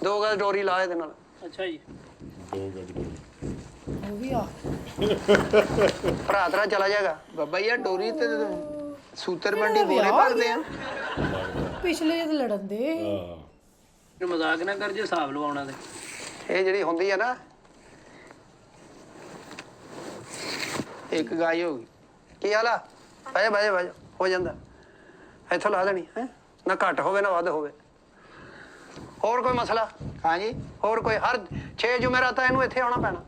2 ਗਜ਼ ਡੋਰੀ ਲਾ ਇਹਦੇ ਨਾਲ। ਅੱਛਾ ਜੀ ਉਹ ਵੀ ਆ ਭਰਾ ਤੇਰਾ ਚਲਾ ਜਾਏਗਾ। ਬਾਬਾ ਜੀ ਆਹ ਡੋਰੀ ਤੇ ਸੂਤਰ ਮੰਡੀ ਬੋਲੇ ਭਰਦੇ ਆ। ਪਿਛਲੇ ਜਦ ਲੜਨ ਦੇ ਇਹਨੂੰ ਮਜ਼ਾਕ ਨਾ ਕਰ ਜੇ ਹਿਸਾਬ ਲਵਾਉਣਾ ਤੇ। ਇਹ ਜਿਹੜੀ ਹੁੰਦੀ ਹੈ ਨਾ, ਇੱਕ ਗਾਈ ਹੋ ਗਈ। ਕੀ ਹਾਲ ਆ? ਬਾਜੇ ਹੋ ਜਾਂਦਾ। ਇੱਥੋਂ ਲਾ ਦੇਣੀ ਹੈ, ਨਾ ਘੱਟ ਹੋਵੇ ਨਾ ਵੱਧ ਹੋਵੇ। ਹੋਰ ਕੋਈ ਮਸਲਾ? ਹਾਂਜੀ ਹੋਰ ਕੋਈ? ਹਰ 6 ਜੁਮੇਰਾਤਾਂ ਇਹਨੂੰ ਇੱਥੇ ਆਉਣਾ ਪੈਣਾ।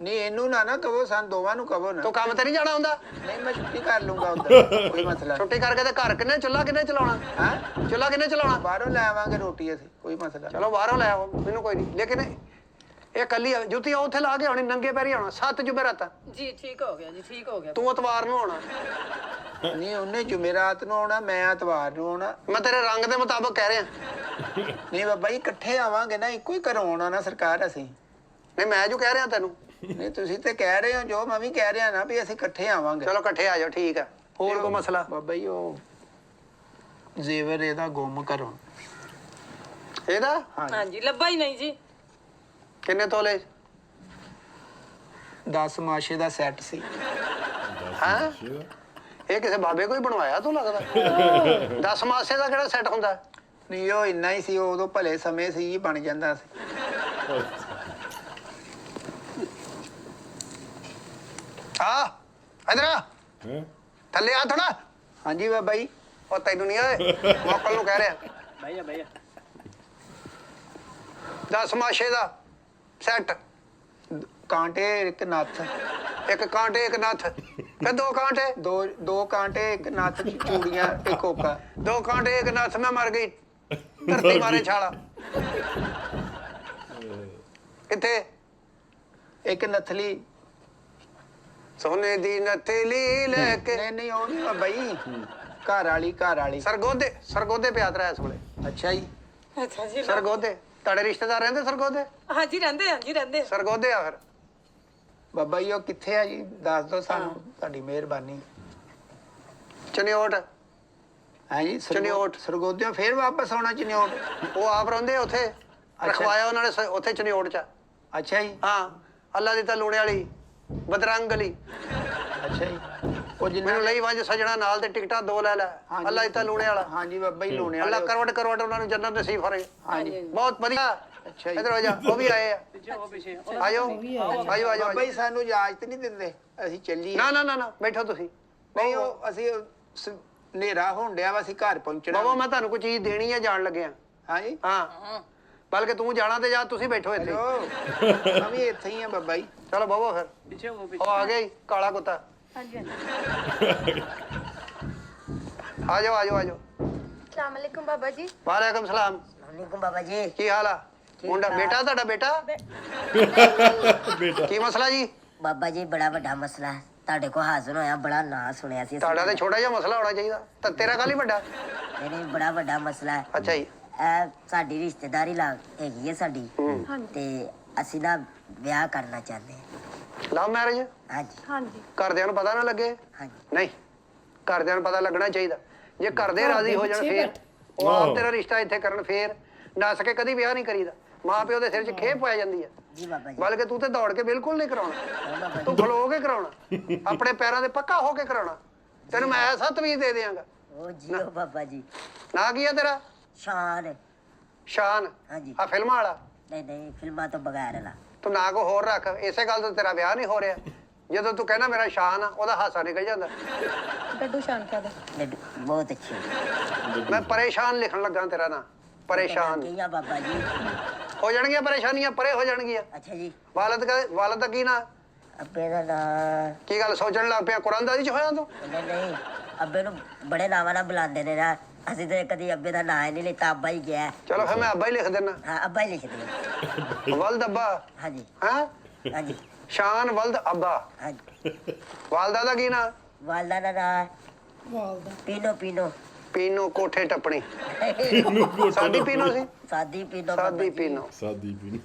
ਨਹੀਂ ਇਹਨੂੰ ਨਾ ਕਹੋ, ਸਾਨੂੰ ਦੋਵਾਂ ਨੂੰ ਕਹੋ ਨਾ। ਤੂੰ ਕੰਮ ਤੇ ਨਹੀਂ ਜਾਣਾ ਹੁੰਦਾ? ਨਹੀਂ ਮੈਂ ਛੁੱਟੀ ਕਰ ਲੂੰਗਾ ਉਧਰ, ਕੋਈ ਮਸਲਾ ਨਹੀਂ। ਛੁੱਟੀ ਕਰਕੇ ਤੇ ਘਰ ਕਿੰਨੇ ਚੁੱਲ੍ਹਾ ਕਿੰਨੇ ਚਲਾਉਣਾ? ਹਾਂ ਚੁੱਲ੍ਹਾ ਕਿੰਨੇ ਚਲਾਉਣਾ? ਬਾਹਰੋਂ ਲੈ ਆਵਾਂਗੇ ਰੋਟੀ ਅਸੀਂ, ਕੋਈ ਮਸਲਾ ਨਹੀਂ। ਚਲੋ ਬਾਹਰੋਂ ਲੈ ਆਓ, ਮੈਨੂੰ ਕੋਈ ਨਹੀਂ। ਲੇਕਿਨ ਇਹ ਕੱਲੀ ਜੁੱਤੀਆਂ ਉੱਥੇ ਲਾ ਕੇ ਆਉਣੀ, ਨੰਗੇ ਪੈਰੀ ਆਉਣਾ। 7 ਜੁਮੇਰਾਤਾਂ। ਜੀ ਠੀਕ ਹੋ ਗਿਆ ਜੀ, ਠੀਕ ਹੋ ਗਿਆ। ਤੂੰ ਇਤਵਾਰ ਨੂੰ ਆਉਣਾ। ਨਹੀਂ ਉਹਨੇ ਜੁਮੇਰਾਤ ਨੂੰ ਆਉਣਾ, ਮੈਂ ਐਤਵਾਰ ਨੂੰ ਆਉਣਾ। ਮੈਂ ਤੇਰੇ ਰੰਗ ਦੇ ਮੁਤਾਬਕ ਕਹਿ ਰਿਹਾ। ਨਹੀਂ ਬਾਬਾ ਜੀ ਇਕੱਠੇ ਆਵਾਂਗੇ ਨਾ, ਇੱਕੋ ਹੀ ਘਰੋਂ ਆਉਣਾ ਨਾ ਸਰਕਾਰ ਅਸੀਂ। ਨਹੀਂ ਮੈਂ ਜੋ ਕਹਿ ਰਿਹਾ ਤੈਨੂੰ। ਨਹੀਂ ਤੁਸੀਂ ਤੇ ਕਹਿ ਰਹੇ ਹੋ ਜੋ ਮੈਂ ਵੀ ਕਹਿ ਰਿਹਾ ਨਾ ਵੀ ਅਸੀਂ ਇਕੱਠੇ ਆਵਾਂਗੇ। ਚਲੋ ਇਕੱਠੇ ਆ ਜਾਓ, ਠੀਕ ਹੈ। ਹੋਰ ਕੋਈ ਮਸਲਾ? ਬਾਬਾ ਜੀ ਉਹ ਜ਼ੇਵਰ ਇਹਦਾ ਗੁੰਮ ਕਰੋ। ਇਹਦਾ ਹਾਂਜੀ ਲੱਭਾ ਹੀ ਨਹੀਂ ਜੀ। ਕਿੰਨੇ ਤੋਲੇ? 10 ਮਾਸ਼ੇ ਦਾ ਸੈੱਟ ਸੀ। ਹਾਂ, ਇਹ ਕਿਸੇ ਬਾਬੇ ਕੋਈ ਬਣਵਾਇਆ ਤੂੰ ਲੱਗਦਾ। 10 ਮਾਸੇ ਦਾ ਕਿਹੜਾ ਸੈੱਟ ਹੁੰਦਾ? ਨਹੀਂ ਉਹ ਇੰਨਾ ਹੀ ਸੀ, ਉਦੋਂ ਭਲੇ ਸਮੇਂ ਸੀ, ਬਣ ਜਾਂਦਾ ਸੀ। ਇਧਰ ਆ ਹੈ ਥੱਲੇ ਆ ਥੋੜਾ। ਹਾਂਜੀ ਬਾਬਾ ਜੀ। ਉਹ ਤੈਨੂੰ ਨਹੀਂ ਓਏ ਮੌਕਲ ਨੂੰ ਕਹਿ ਰਿਹਾ। ਬਹਿ ਜਾ ਬਹਿ ਜਾ 10 ਮਾਸ਼ੇ ਦਾ ਸੈੱਟ। ਕਾਂਟੇ ਇੱਕ ਨੱਥ, ਇੱਕ ਕਾਂਟੇ ਇੱਕ ਨੱਥ ਕਿ 2 ਕਾਂਟੇ? ਦੋ ਕਾਂਟੇ ਇੱਕ ਨੱਥ, ਚੂੜੀਆਂ ਇੱਕ ਕੋਕਾ। 2 ਕਾਂਟੇ ਇੱਕ ਨੱਥ। ਮੈਂ ਮਰ ਗਈ ਧਰਤੀ ਮਾਰੇ ਛਾਲਾ। ਕਿੱਥੇ? ਇੱਕ ਨਥਲੀ। ਸੋਨੇ ਦੀ ਨਥਲੀ ਲੈ ਕੇ। ਨਹੀਂ ਉਹ ਨਹੀਂ ਬਾਬਾ ਜੀ, ਘਰ ਵਾਲੀ। ਸਰਗੋਦੇ ਪਿਆ ਤਰਾ ਇਸ ਵੇਲੇ। ਅੱਛਾ ਜੀ। ਅੱਛਾ ਜੀ ਸਰਗੋਦੇ ਤੁਹਾਡੇ ਰਿਸ਼ਤੇਦਾਰ ਰਹਿੰਦੇ ਸਰਗੋਦੇ? ਹਾਂਜੀ ਰਹਿੰਦੇ ਸਰਗੋਦੇ ਆ ਫਿਰ। ਬਾਬਾ ਜੀ ਉਹ ਕਿੱਥੇ ਆ ਜੀ, ਦੱਸ ਦਿਓ ਸਾਨੂੰ, ਤੁਹਾਡੀ ਮਿਹਰਬਾਨੀ। ਚਨਿਓਟ। ਹੈ ਜੀ ਚਨਿਓਟ। ਸਰਗੋਦਿਆਂ ਫੇਰ ਵਾਪਸ ਆਉਣਾ ਚਨਿਓਟ? ਉਹ ਆਪ ਰਹਿੰਦੇ ਆ ਉੱਥੇ, ਰਖਵਾਇਆ ਉਹਨਾਂ ਨੇ ਉੱਥੇ ਚਨਿਓਟ ਚ। ਅੱਛਾ ਜੀ। ਹਾਂ ਅੱਲਾ ਦੀ ਤਾਂ ਲੂਣੇ ਵਾਲੀ ਬਦਰੰਗ ਗਲੀ। ਅੱਛਾ ਜੀ। ਉਹ ਜਿੰਨਾ ਮੈਨੂੰ ਲਈ ਵੰਜ ਸਜਣਾ ਨਾਲ ਤੇ ਟਿਕਟਾਂ 2 ਲੈ ਲੈ। ਅੱਲਾ ਦੀ ਤਾਂ ਲੂਣੇ ਵਾਲਾ। ਹਾਂਜੀ ਬਾਬਾ ਜੀ ਲੂਣੇ ਅੱਲਾ ਵਾਲੇ। ਕਰਵਟ ਉਹਨਾਂ ਨੂੰ ਜੰਨਤ ਨਸੀਬ ਕਰੇ। ਹਾਂਜੀ ਬਹੁਤ ਵਧੀਆ। ਅੱਛਾ ਜੀ। ਇਧਰ ਹੋ ਜਾ। ਉਹ ਵੀ ਆਏ ਆ। ਪਿੱਛੇ ਉਹ ਪਿੱਛੇ ਆਜੋ ਆਜੋ ਆਜੋ। ਬਾਬਾ ਜੀ ਸਾਨੂੰ ਇਜਾਜ਼ਤ ਨਹੀਂ ਦਿੰਦੇ, ਅਸੀਂ ਚੱਲੀਏ। ਨਾ ਬੈਠੋ ਤੁਸੀਂ। ਨਹੀਂ ਉਹ ਅਸੀਂ ਹਨੇਰਾ ਹੋਣ ਡਿਆ ਵਾ, ਅਸੀਂ ਘਰ ਪਹੁੰਚਣਾ। ਬਾਬਾ ਮੈਂ ਤੁਹਾਨੂੰ ਕੋਈ ਚੀਜ਼ ਦੇਣੀ ਆ ਜਾਣ ਲੱਗਿਆ। ਹਾਂਜੀ। ਹਾਂ ਬਲਕਿ ਤੂੰ ਜਾਣਾ ਤੇ ਜਾ, ਤੁਸੀਂ ਬੈਠੋ ਇੱਥੇ। ਮੈਂ ਵੀ ਇੱਥੇ ਹੀ ਆ ਬਾਬਾ ਜੀ। ਚਲੋ ਬਾਬਾ ਫਿਰ। ਪਿੱਛੇ ਉਹ ਉਹ ਆ ਗਿਆ ਈ, ਕਾਲਾ ਕੁੱਤਾ। ਆਜੋ। अस्सलाम वालेकुम बाबा जी। वालेकुम सलाम। वालेकुम बाबा जी। ਕੀ ਹਾਲ ਆ? ਮੁੰਡਾ ਬੇਟਾ ਤੁਹਾਡਾ ਬੇਟਾ? ਕੀ ਮਸਲਾ ਜੀ? बाबा जी बड़ा वड्डा मसला है, ਤੁਹਾਡੇ ਕੋ ਹਾਜ਼ਰ ਹੋਇਆ, ਬੜਾ ਨਾਂ ਸੁਣਿਆ ਸੀ। ਤੁਹਾਡਾ ਤੇ ਛੋਟਾ ਜਿਹਾ ਮਸਲਾ ਹੋਣਾ ਚਾਹੀਦਾ, ਤਾਂ ਤੇਰਾ ਕਾਲੀ ਵੱਡਾ? ਨਹੀਂ ਬੜਾ ਵੱਡਾ ਮਸਲਾ ਹੈ। ਅੱਛਾ ਜੀ। ਇਹ ਸਾਡੀ ਰਿਸ਼ਤੇਦਾਰੀ ਹੈਗੀ ਹੈ ਸਾਡੀ, ਤੇ ਅਸੀਂ ਨਾ ਵਿਆਹ ਕਰਨਾ ਚਾਹੁੰਦੇ ਹਾਂ। Love marriage? ਹਾਂਜੀ ਹਾਂਜੀ ਘਰਦਿਆਂ ਨੂੰ ਪਤਾ ਨਾ ਲੱਗੇ? ਹਾਂਜੀ। ਨਹੀਂ ਘਰਦਿਆਂ ਨੂੰ ਪਤਾ ਲੱਗਣਾ ਚਾਹੀਦਾ। ਜੇ ਘਰਦੇ ਰਾਜ਼ੀ ਹੋ ਜਾਣ ਫੇਰ ਉਹ ਆਪ ਤੇਰਾ ਰਿਸ਼ਤਾ ਇੱਥੇ ਕਰਨ, ਫੇਰ ਨਾ ਸਕੇ ਕਦੀ ਵਿਆਹ ਨਹੀਂ ਕਰੀਦਾ। ਮਾਂ ਪਿਓ ਦੇ ਸਿਰ 'ਚ ਖੇਪ ਪੈ ਜਾਂਦੀ ਹੈ। ਜੀ ਬਾਬਾ ਜੀ। ਬਲਕਿ ਤੂੰ ਤੇ ਦੌੜ ਕੇ ਬਿਲਕੁਲ ਨਹੀਂ ਕਰਾਉਣਾ, ਤੂੰ ਖਲੋ ਕੇ ਕਰਾਉਣਾ, ਆਪਣੇ ਪੈਰਾਂ ਦੇ ਪੱਕਾ ਹੋ ਕੇ ਕਰਾਉਣਾ। ਤੈਨੂੰ ਮੈਂ ਐਸਾ ਤਵੀਜ਼ ਦੇ ਦਿਆਂਗਾ। ਉਹ ਜੀਓ ਬਾਬਾ ਜੀ। ਨਾ ਕੀ ਆ ਤੇਰਾ? ਸ਼ਾਨ। ਸ਼ਾਨ? ਹਾਂਜੀ। ਆ ਫਿਲਮਾਂ ਵਾਲਾ? ਨਹੀਂ ਫਿਲਮਾਂ ਤੋਂ ਬਗੈਰ ਵਾਲਾ। ਤੂੰ ਨਾ ਕੋ ਹੋਰ ਰੱਖ, ਇਸੇ ਗੱਲ ਤੋਂ ਤੇਰਾ ਵਿਆਹ ਨਹੀਂ ਹੋ ਰਿਹਾ। ਜਦੋਂ ਤੂੰ ਕਹਿਣਾ ਮੇਰਾ ਸ਼ਾਨ ਆ, ਉਹਦਾ ਹਾਸਾ ਨਿਕਲ ਜਾਂਦਾ। डड्डू शान क्या दे ਲੱਡੂ ਬਹੁਤ ਅੱਛੇ। ਮੈਂ ਪਰੇਸ਼ਾਨ ਲਿਖਣ ਲੱਗਾ ਤੇਰਾ ਨਾਂ, ਪਰੇਸ਼ਾਨ। ਕੀ ਆ ਬਾਬਾ ਜੀ? ਹੋ ਜਾਣਗੀਆਂ ਪਰੇਸ਼ਾਨੀਆਂ, ਪਰੇ ਹੋ ਜਾਣਗੀਆਂ। ਅੱਛਾ ਜੀ। ਵਾਲਦ ਦਾ ਕੀ ਨਾਂ? ਅੱਬੇ ਦਾ ਨਾਂ? ਕੀ ਗੱਲ ਸੋਚਣ ਲੱਗ ਪਿਆ? ਕੁਰਾਨਦਾਰੀ ਚ ਹੋਇਆ ਤੂੰ? ਨਹੀਂ ਅੱਬੇ ਨੂੰ ਬੜੇ ਨਾਵਾਂ ਨਾਲ ਬੁਲਾਉਂਦੇ ਨੇ ਨਾ, ਅਸੀਂ ਤਾਂ ਕਦੀ ਅੱਬੇ ਦਾ ਨਾਂ ਹੀ ਨਹੀਂ ਲਿੱਤਾ, ਅੱਬਾ ਹੀ ਗਿਆ। ਚਲੋ ਫਿਰ ਮੈਂ ਅੱਬਾ ਹੀ ਲਿਖ ਦਿੰਦਾ। ਹਾਂ ਅੱਬਾ ਹੀ ਲਿਖਦੇ। ਵਲਦ ਅੱਬਾ। ਹਾਂਜੀ ਹਾਂ ਹਾਂਜੀ ਸ਼ਾਨ ਵਲਦ ਅੱਬਾ। ਹਾਂਜੀ। ਵਾਲਦਾ ਦਾ ਕੀ ਨਾਂ? ਵਾਲਦਾ ਦਾ ਨਾਂ ਪੀਨੋ। ਪੀਨੋ ਕੋਠੇ ਟੱਪਣੀ। ਸਾਦੀ ਪੀਨੋ ਸੀ? ਸਾਦੀ ਪੀਨੋ। ਸਾਦੀ ਪੀਨੋ। ਸਾਦੀ ਪੀਣੀ।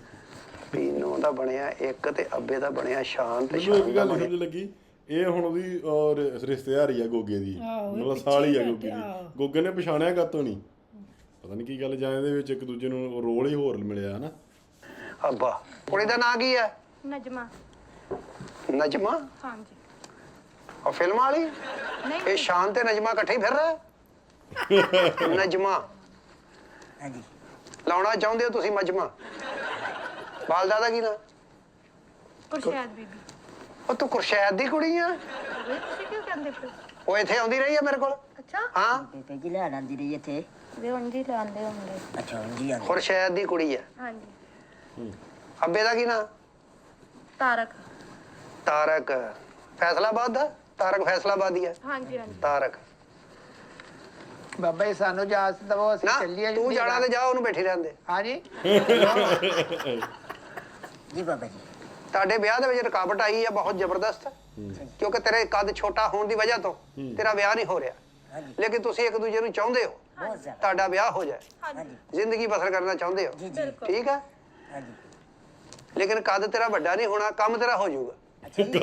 ਪੀਨੋ ਦਾ ਬਣਿਆ ਇੱਕ ਤੇ ਅੱਬੇ ਦਾ ਬਣਿਆ ਸ਼ਾਨ ਤੇ ਮੈਨੂੰ ਇੱਕ ਸ਼ਾਨ ਦਾ ਗੱਲ ਬਣਿਆ। ਸਮਝ ਲੱਗੀ, ਇਹ ਹੁਣ ਉਹਦੀ ਰਿਸ਼ਤੇਦਾਰੀ ਆ ਗੋਗੇ ਦੀ, ਮਤਲਬ ਸਾਲੀ ਆ ਗੋਗੇ ਦੀ। ਗੋਗੇ ਨੇ ਪਛਾਣਿਆ ਕਾਤੋਂ ਨਹੀਂ, ਪਤਾ ਨਹੀਂ ਕੀ ਗੱਲ, ਜਾਂ ਇਹਦੇ ਵਿੱਚ ਇੱਕ ਦੂਜੇ ਨੂੰ ਰੋਲ ਹੀ ਹੋਰ ਮਿਲਿਆ ਹਨਾ। ਅੱਬਾ। ਕੁੜੀ ਦਾ ਨਾਂ ਕੀ ਹੈ? नजमा ਨਜਮਾ? हाँ जी ਉਹ ਫਿਲਮ ਵਾਲੀ? नहीं ਇਹ ਸ਼ਾਨ ਤੇ ਨਜਮਾ ਇਕੱਠੇ ਹੀ ਫਿਰ ਰਿਹਾ? ਨਜਮਾ ਹਾਂਜੀ। ਲਾਉਣਾ ਚਾਹੁੰਦੇ ਹੋ ਤੁਸੀਂ ਮਜਮਾ? ਵਾਲਦਾ ਦਾ ਕੀ ਨਾਂ? कुरशैद बीबी ਉਹ ਤੂੰ ਕੁਰਸ਼ੈਦ ਦੀ ਕੁੜੀ ਆ? वे तुसी क्यों कहंदे पे ਉਹ ਇੱਥੇ ਆਉਂਦੀ ਰਹੀ ਆ ਮੇਰੇ ਕੋਲ? अच्छा ਹਾਂ ਬੇਬੇ ਜੀ ਲੈਣ ਆਂਦੀ ਰਹੀ ਇੱਥੇ। वे उंजी लांदे होंगे ਅੱਛਾ ਜੀ ਆਂਦੀ। ਖੁਰਸ਼ੈਦ ਦੀ ਕੁੜੀ ਆ। हाँ जी ਅੱਬੇ ਦਾ ਕੀ ਨਾਂ? तारक ਤਾਰਕ। ਫੈਸਲਾਬਾਦ ਦਾ? ਤਾਰਕ ਫੈਸਲਾਬਾਦੀ ਆ। हाँ जी ਤਾਰਕ। ਬਾਬਾ ਜੀ ਸਾਨੂੰ ਇਜਾਜ਼ਤ ਦਵੋ, ਅਸੀਂ ਨਾ ਚੱਲੀਏ। ਤੂੰ ਜਾਣਾ ਤੇ ਜਾ, ਉਹਨੂੰ ਬੈਠੀ ਰਹਿੰਦੇ। ਹਾਂਜੀ। ਜੀ ਬਾਬਾ ਜੀ। ਤੁਹਾਡੇ ਵਿਆਹ ਦੇ ਵਿੱਚ ਰੁਕਾਵਟ ਆਈ ਆ ਬਹੁਤ ਜ਼ਬਰਦਸਤ, ਕਿਉਂਕਿ ਤੇਰੇ ਕੱਦ ਛੋਟਾ ਹੋਣ ਦੀ ਵਜ੍ਹਾ ਤੋਂ ਤੇਰਾ ਵਿਆਹ ਨਹੀਂ ਹੋ ਰਿਹਾ। ਹਾਂਜੀ ਲੇਕਿਨ ਤੁਸੀਂ ਇੱਕ ਦੂਜੇ ਨੂੰ ਚਾਹੁੰਦੇ ਹੋ ਬਹੁਤ ਜ਼ਿਆਦਾ। ਤੁਹਾਡਾ ਵਿਆਹ ਹੋ ਜਾਏ, ਹਾਂਜੀ ਜ਼ਿੰਦਗੀ ਬਸਰ ਕਰਨਾ ਚਾਹੁੰਦੇ ਹੋ। ਜੀ ਜੀ ਠੀਕ ਹੈ, ਹਾਂਜੀ। ਲੇਕਿਨ ਕੱਦ ਤੇਰਾ ਵੱਡਾ ਨਹੀਂ ਹੋਣਾ, ਕੰਮ ਤੇਰਾ ਹੋ ਜਾਊਗਾ। ਅੱਛਾ ਜੀ।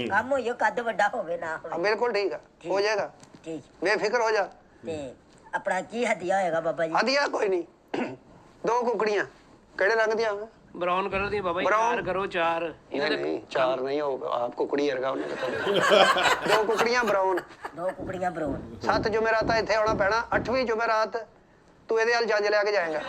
ਕੰਮ ਹੋਇਓ, ਕੱਦ ਵੱਡਾ ਹੋਵੇ ਨਾ ਹੋਵੇ। ਬਿਲਕੁਲ ਠੀਕ ਆ, ਹੋ ਜਾਏਗਾ, ਠੀਕ। ਬੇਫਿਕਰ ਹੋ ਜਾ। ਤੇ ਆਪਣਾ ਕੀ ਹਦੀਆ ਹੋਏਗਾ ਬਾਬਾ ਜੀ? ਹਦੀਆ ਕੋਈ ਨਹੀਂ, 2 ਕੁਕੜੀਆਂ। ਕਿਹੜੇ ਰੰਗ ਦੀਆਂ? ਬਰਾਊਨ ਕਲਰ ਦੀ ਬਾਬਾ ਜੀ। Brown? 4 ਕਰੋ 4। ਨਹੀਂ 4 ਨਹੀਂ ਹੋਊਗਾ, ਆਪ ਕੁਕੜੀ ਵਰਗਾ ਉਹਨੇ ਕਿਹਾ। 2 ਕੁਕੜੀਆਂ ਬਰਾਊਨ। 2 ਕੁਕੜੀਆਂ ਬਰਾਊਨ। 7 ਜੁਮੇਰਾਤ ਇੱਥੇ ਆਉਣਾ ਪੈਣਾ, 8ਵੀਂ ਜੁਮੇਰਾਤ ਤੂੰ ਇਹਦੇ ਵੱਲ ਜੱਜ ਲੈ ਕੇ ਜਾਏਗਾ।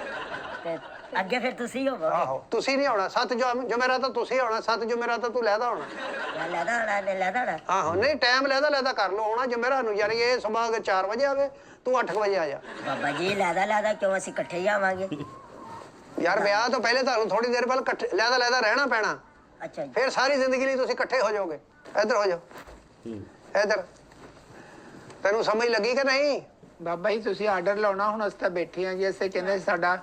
ਤੇ ਅੱਗੇ ਫਿਰ ਤੁਸੀਂ ਹੋਵੋ ਆਹੋ ਤੁਸੀਂ ਨਹੀਂ ਆਉਣਾ 7 ਜੁਮੇਰਾ ਤਾਂ ਤੁਸੀਂ ਆਉਣਾ 7 ਜੁਮੇਰਾ ਤਾਂ ਤੂੰ ਲੈਦਾ ਆਉਣਾ ਲੈਦਾ ਆਹੋ ਨਹੀਂ ਟਾਈਮ ਲੈਦਾ ਕਰ ਲਓ ਆਉਣਾ ਜੁਮੇਰਾ ਨੂੰ ਯਾਨੀ ਇਹ ਸਵੇਰ 4 ਵਜੇ ਆਵੇ ਤੂੰ 8 ਵਜੇ ਆ ਜਾ ਬਾਬਾ ਜੀ ਲੈਦਾ ਕਿਉਂ ਅਸੀਂ ਇਕੱਠੇ ਹੀ ਆਵਾਂਗੇ ਯਾਰ ਵਿਆਹ ਤੋਂ ਪਹਿਲੇ ਤੁਹਾਨੂੰ ਥੋੜੀ ਦੇਰ ਪਹਿਲਾਂ ਇਕੱਠੇ ਲੈਦਾ ਰਹਿਣਾ ਪੈਣਾ ਅੱਛਾ ਜੀ ਫਿਰ ਸਾਰੀ ਜ਼ਿੰਦਗੀ ਲਈ ਤੁਸੀਂ ਇਕੱਠੇ ਹੋ ਜਾਓਗੇ ਇੱਧਰ ਹੋ ਜਾਓ ਇੱਧਰ ਤੈਨੂੰ ਸਮਝ ਲੱਗੀ ਕਿ ਨਹੀਂ ਬਾਬਾ ਜੀ ਤੁਸੀਂ ਆਰਡਰ ਲਾਉਣਾ ਹੁਣ ਅਸੀਂ ਤਾਂ ਬੈਠੇ ਆਂ ਜੀ ਅਸੀਂ ਕਹਿੰਦੇ ਸਾਡਾ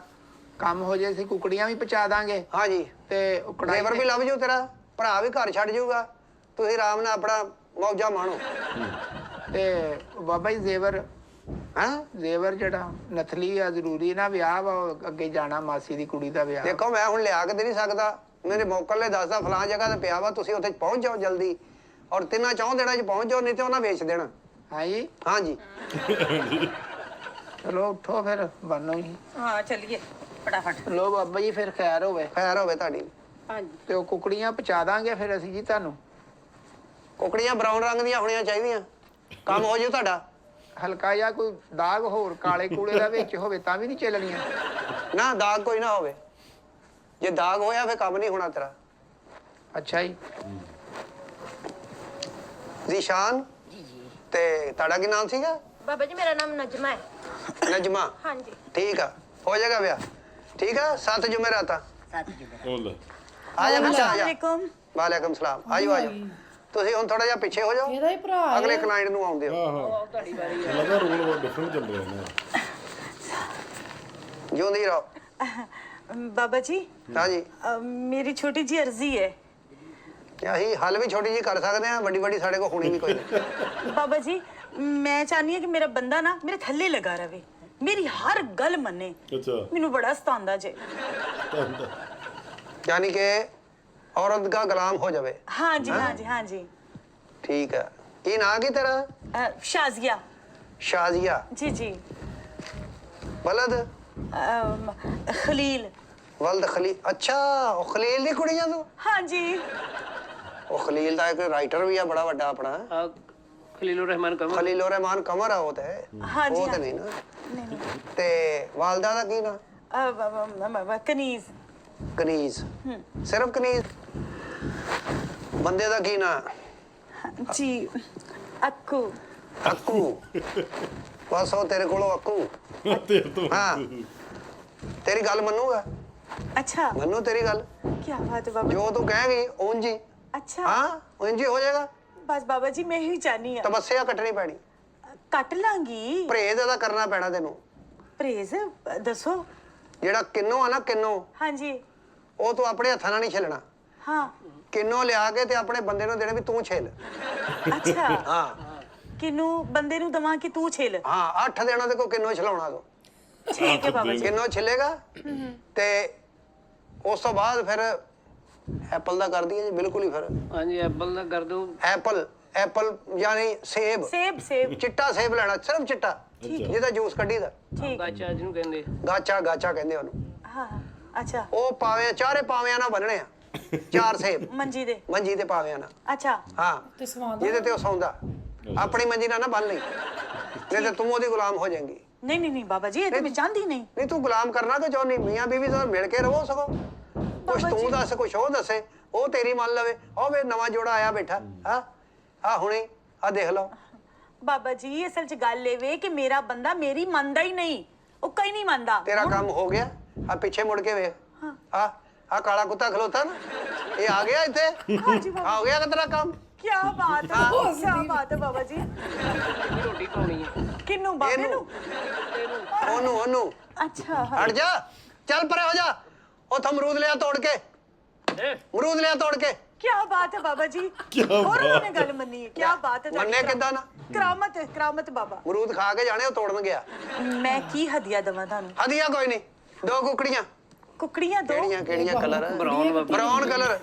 ਕੰਮ ਹੋ ਜੇ ਅਸੀਂ ਕੁਕੜੀਆਂ ਵੀ ਪਹੁੰਚਾ ਦਾਂਗੇ ਹਾਂਜੀ ਤੇ ਕੜਾਈ ਡਰਾਈਵਰ ਵੀ ਲੱਭ ਜਾਊ ਤੇਰਾ ਭਰਾ ਵੀ ਘਰ ਛੱਡ ਜਾਊਗਾ ਤੁਸੀਂ ਆਰਾਮ ਨਾਲ ਆਪਣਾ ਮੌਜਾਂ ਮਾਣੋ ਤੇ ਬਾਬਾ ਜੀ ਜ਼ੇਵਰ ਜ਼ੇਵਰ ਜਿਹੜਾ ਨਥਲੀ ਆ ਜ਼ਰੂਰੀ ਨਾ ਵਿਆਹ ਵਾ ਅੱਗੇ ਜਾਣਾ ਮਾਸੀ ਦੀ ਕੁੜੀ ਦਾ ਵਿਆਹ ਦੇਖੋ ਮੈਂ ਹੁਣ ਲਿਆ ਕੇ ਦੇ ਨਹੀਂ ਸਕਦਾ ਮੇਰੇ ਮੌਕਲ ਨੇ ਦੱਸਦਾ ਫਲਾਂ ਜਗ੍ਹਾ ਤੇ ਪਿਆ ਵਾ ਤੁਸੀਂ ਉੱਥੇ ਪਹੁੰਚ ਜਾਓ ਜਲਦੀ ਔਰ 3-4 ਦਿਨਾਂ 'ਚ ਪਹੁੰਚ ਜਾਓ ਨਹੀਂ ਤੇ ਉਹਨਾਂ ਵੇਚ ਦੇਣਾ ਹਾਂਜੀ ਹਾਂਜੀ ਚਲੋ ਉੱਠੋ ਫਿਰ ਬਣੋ ਜੀ ਹਾਂ ਚੱਲੀਏ ਫਟਾਫਟ ਲੋ ਬਾਬਾ ਜੀ ਫਿਰ ਖੈਰ ਹੋਵੇ ਖੈਰ ਹੋਵੇ ਤੁਹਾਡੀ ਹਾਂਜੀ ਤੇ ਉਹ ਕੁਕੜੀਆਂ ਪਹੁੰਚਾ ਦਾਂਗੇ ਫਿਰ ਅਸੀਂ ਜੀ ਤੁਹਾਨੂੰ ਕੁਕੜੀਆਂ ਬਰਾਊਨ ਰੰਗ ਦੀਆਂ ਹੋਣੀਆਂ ਚਾਹੀਦੀਆਂ ਕੰਮ ਹੋ ਜਾਊ ਤੁਹਾਡਾ ਹਲਕਾ ਜਿਹਾ ਕੋਈ ਦਾਗ ਹੋਰ ਕਾਲੇ ਕੂੜੇ ਦਾ ਵਿੱਚ ਹੋਵੇ ਤਾਂ ਵੀ ਨਹੀਂ ਚੱਲਣੀਆਂ ਨਾ ਦਾਗ ਕੋਈ ਨਾ ਹੋਵੇ ਜੇ ਦਾਗ ਹੋਇਆ ਫਿਰ ਕੰਮ ਨਹੀਂ ਹੋਣਾ ਤੇਰਾ ਅੱਛਾ ਜੀ ਜ਼ੀਸ਼ਾਨ ਤੇ ਤੁਹਾਡਾ ਕੀ ਨਾਮ ਸੀਗਾ ਬਾਬਾ ਜੀ ਮੇਰਾ ਨਾਮ ਨਜਮਾ ਹੈ ਨਜਮਾ ਹਾਂਜੀ ਠੀਕ ਆ ਹੋ ਜਾਏਗਾ ਵਿਆਹ ਠੀਕ ਆ 7 ਜੁਮੇਰਾਤਾਂ ਸਾਥ ਜੀ ਆ ਜਾ ਬੱਚਾ ਆ ਜਾ ਵਾਲੇਕੁਮ ਸਲਾਮ ਆਜੋ ਤੁਸੀਂ ਹੁਣ ਥੋੜਾ ਜਿਹਾ ਪਿੱਛੇ ਹੋ ਜਾਓ ਇਹਦਾ ਹੀ ਭਰਾ ਹੈ ਅਗਲੇ ਕਲਾਇੰਟ ਨੂੰ ਆਉਂਦੇ ਹੋ ਲੱਗਾ ਰੋਲ ਡਿਫਰੈਂਟ ਚੱਲ ਰਿਹਾ ਨੇ ਜਿਉਂਦੀ ਰਹੋ बाबा जी हाँ जी मेरी छोटी जी अर्जी है ਅਸੀਂ ਹੱਲ ਵੀ ਛੋਟੀ ਜੀ ਕਰ ਸਕਦੇ ਹਾਂ ਵੱਡੀ ਵੱਡੀ ਸਾਡੇ ਕੋਲ ਹੋਣੀ ਵੀ ਕੋਈ ਨਹੀਂ बाबा जी मैं चाहनी है कि मेरा बंदा ना मेरे थल्ले लगा रहे मेरी हर गल मन्ने ਅੱਛਾ मैनू बड़ा सतांदा जे यानी कि औरत का गुलाम हो जावे हाँ जी हाँ जी हाँ जी ठीक है की ना की तेरा शाजिया शाजिया जी जी वलद खलील वलद खलील अच्छा ਉਹ ਖਲੀਲ ਦੀ ਕੁੜੀ ਆ ਤੂੰ हाँ जी ਉਹ ਖਲੀਲ ਦਾ ਇੱਕ ਰਾਈਟਰ ਵੀ ਆ ਬੜਾ ਵੱਡਾ ਆਪਣਾ ਖਲੀਲੁਰ ਰਹਿਮਾਨ ਕਮਰ ਖਲੀਲੁਰ ਰਹਿਮਾਨ ਕਮਰ ਆ ਉਹ ਤੇ हाँ जी ਉਹ ਤੇ ਨਹੀਂ ਨਾ ਤੇ ਵਾਲਦਾ ਦਾ ਕੀ ਨਾ कनीज ਕਨੀਜ਼ ਸਿਰਫ ਕਨੀਜ਼ ਬੰਦੇ ਦਾ ਕੀ ਨਾ जी अक्कू ਅੱਕੂ ਬਸ ਉਹ ਤੇਰੇ ਕੋਲੋਂ ਅੱਕੂ ਤੇਰੇ ਤੋਂ ਹਾਂ ਤੇਰੀ ਗੱਲ ਮੰਨੂਗਾ अच्छा ਮੰਨੂ ਤੇਰੀ ਗੱਲ क्या बात है बाबा ਜੋ ਤੂੰ ਕਹੇਗੀ ਉਂਝ ਹੀ अच्छा ਹਾਂ ਉਂਝ ਹੀ ਹੋ ਜਾਏਗਾ बस बाबा जी मैं ही चाहनी है ਤਪੱਸਿਆ ਕੱਟਣੀ ਪੈਣੀ कट लांगी ਪਰਹੇਜ਼ ਇਹਦਾ ਕਰਨਾ ਪੈਣਾ ਤੈਨੂੰ प्रेज दसो ਜਿਹੜਾ ਕਿੰਨੋ ਆ ਨਾ ਕਿੰਨੋ हाँ जी ਉਹ ਤੂੰ ਆਪਣੇ ਹੱਥਾਂ ਨਾਲ ਨਹੀਂ ਛਿਲਣਾ हाँ ਕਿੰਨੋ ਲਿਆ ਕੇ ਤੇ ਆਪਣੇ ਬੰਦੇ ਨੂੰ ਦੇਣਾ ਵੀ ਤੂੰ ਛਿਲ अच्छा ਹਾਂ किनू बंदे नु दवा कि तू छिल ਹਾਂ 8 ਦਿਨਾਂ ਦੇ ਕੋ ਕਿੰਨੋ ਛਿਲਾਉਣਾ ਤੂੰ ठीक है बाबा जी ਕਿੰਨੋ ਛਿਲੇਗਾ ਤੇ ਉਸ ਤੋਂ ਬਾਅਦ ਫਿਰ ਐਪਲ ਦਾ ਕਰ ਦਈਏ ਜੀ ਬਿਲਕੁਲ ਹੀ ਫਿਰ ਹਾਂਜੀ ਐਪਲ ਦਾ ਕਰ ਦੋ ਐਪਲ ਯਾਨੀ ਸੇਬ सेब सेब ਚਿੱਟਾ ਸੇਬ ਲੈਣਾ ਸਿਰਫ ਚਿੱਟਾ ਜਿਹਦਾ ਜੂਸ ਕੱਢੀਦਾ ठीक ਗਾਚਾ ਜਿਹਨੂੰ ਕਹਿੰਦੇ ਗਾਚਾ ਕਹਿੰਦੇ ਉਹਨੂੰ हाँ अच्छा ਉਹ ਪਾਵੇ ਚਾਰੇ ਪਾਵਿਆਂ ਨਾਲ ਬੰਨਣੇ ਆ 4 ਸੇਬ मंजी दे ਮੰਜੀ ਤੇ ਪਾਵਿਆਂ ਨਾਲ अच्छा ਹਾਂ ਤੇ ਸਵਾਦ ਜਿਹਦੇ ਤੇ ਉਹ ਸੌਂਦਾ ਆਪਣੀ ਮੰਜੀ ਨਾਲ ਨਾ ਬੰਨ ਲਈ ਨਹੀਂ ਤੇ ਤੂੰ ਉਹਦੀ ਗੁਲਾਮ ਹੋ ਜਾਏਂਗੀ नहीं नहीं नहीं बाबा जी ये तो मैं जानती नहीं ਨਹੀਂ ਤੂੰ ਗੁਲਾਮ ਕਰਨਾ ਕਿ ਚਾਹੁੰਦੀ ਮੀਆਂ ਬੀਵੀ ਨਾਲ ਮਿਲ ਕੇ ਰਹੋ ਸਗੋਂ ਕੁਛ ਤੂੰ ਦੱਸ ਕੁਛ ਉਹ ਦੱਸੇ ਉਹ ਤੇਰੀ ਮੰਨ ਲਵੇ ਉਹ ਵੇ ਨਵਾਂ ਜੋੜਾ ਆਇਆ ਬੈਠਾ ਹਾਂ ਆ ਹੁਣੇ ਆ ਦੇਖ ਲਓ बाबा जी असल च गल ये वे कि मेरा बंदा मेरी मनदा ही नहीं वो कहीं नहीं मनदा ਤੇਰਾ ਕੰਮ ਹੋ ਗਿਆ ਆ ਪਿੱਛੇ ਮੁੜ ਕੇ ਵੇਖ ਆ ਕਾਲਾ ਕੁੱਤਾ ਖਲੋਤਾ ਨਾ ਇਹ ਆ ਗਿਆ ਇੱਥੇ हाँ जी बाबा ਆ ਹੋ ਗਿਆ ਕਿ ਤੇਰਾ ਕੰਮ क्या बात है क्या बात है बाबा जी ਰੋਟੀ ਪਾਉਣੀ ਹੈ किन्नू बाबे नु ਉਹਨੂੰ अच्छा ਹਟ ਜਾ ਚੱਲ ਪਰੇ ਹੋ ਜਾ ਉੱਥੋਂ ਅਮਰੂਦ ਲਿਆ ਤੋੜ ਕੇ ਅਮਰੂਦ ਲਿਆ ਤੋੜ ਕੇ क्या बात है बाबा जी और उन्होंने गल मन्नी है क्या बात है ਮੰਨੇ ਕਿੱਦਾਂ ਨਾ करामत बाबा ਅਮਰੂਦ ਖਾ ਕੇ ਜਾਣੇ ਉਹ ਤੋੜਨ ਗਿਆ मैं की हदिया दवा थानू ਹਦੀਆ ਕੋਈ ਨਹੀਂ 2 ਕੁਕੜੀਆਂ कुकड़ियां दो ਕਿਹੜੀਆਂ ਕਲਰ ਬਰਾਊਨ ਕਲਰ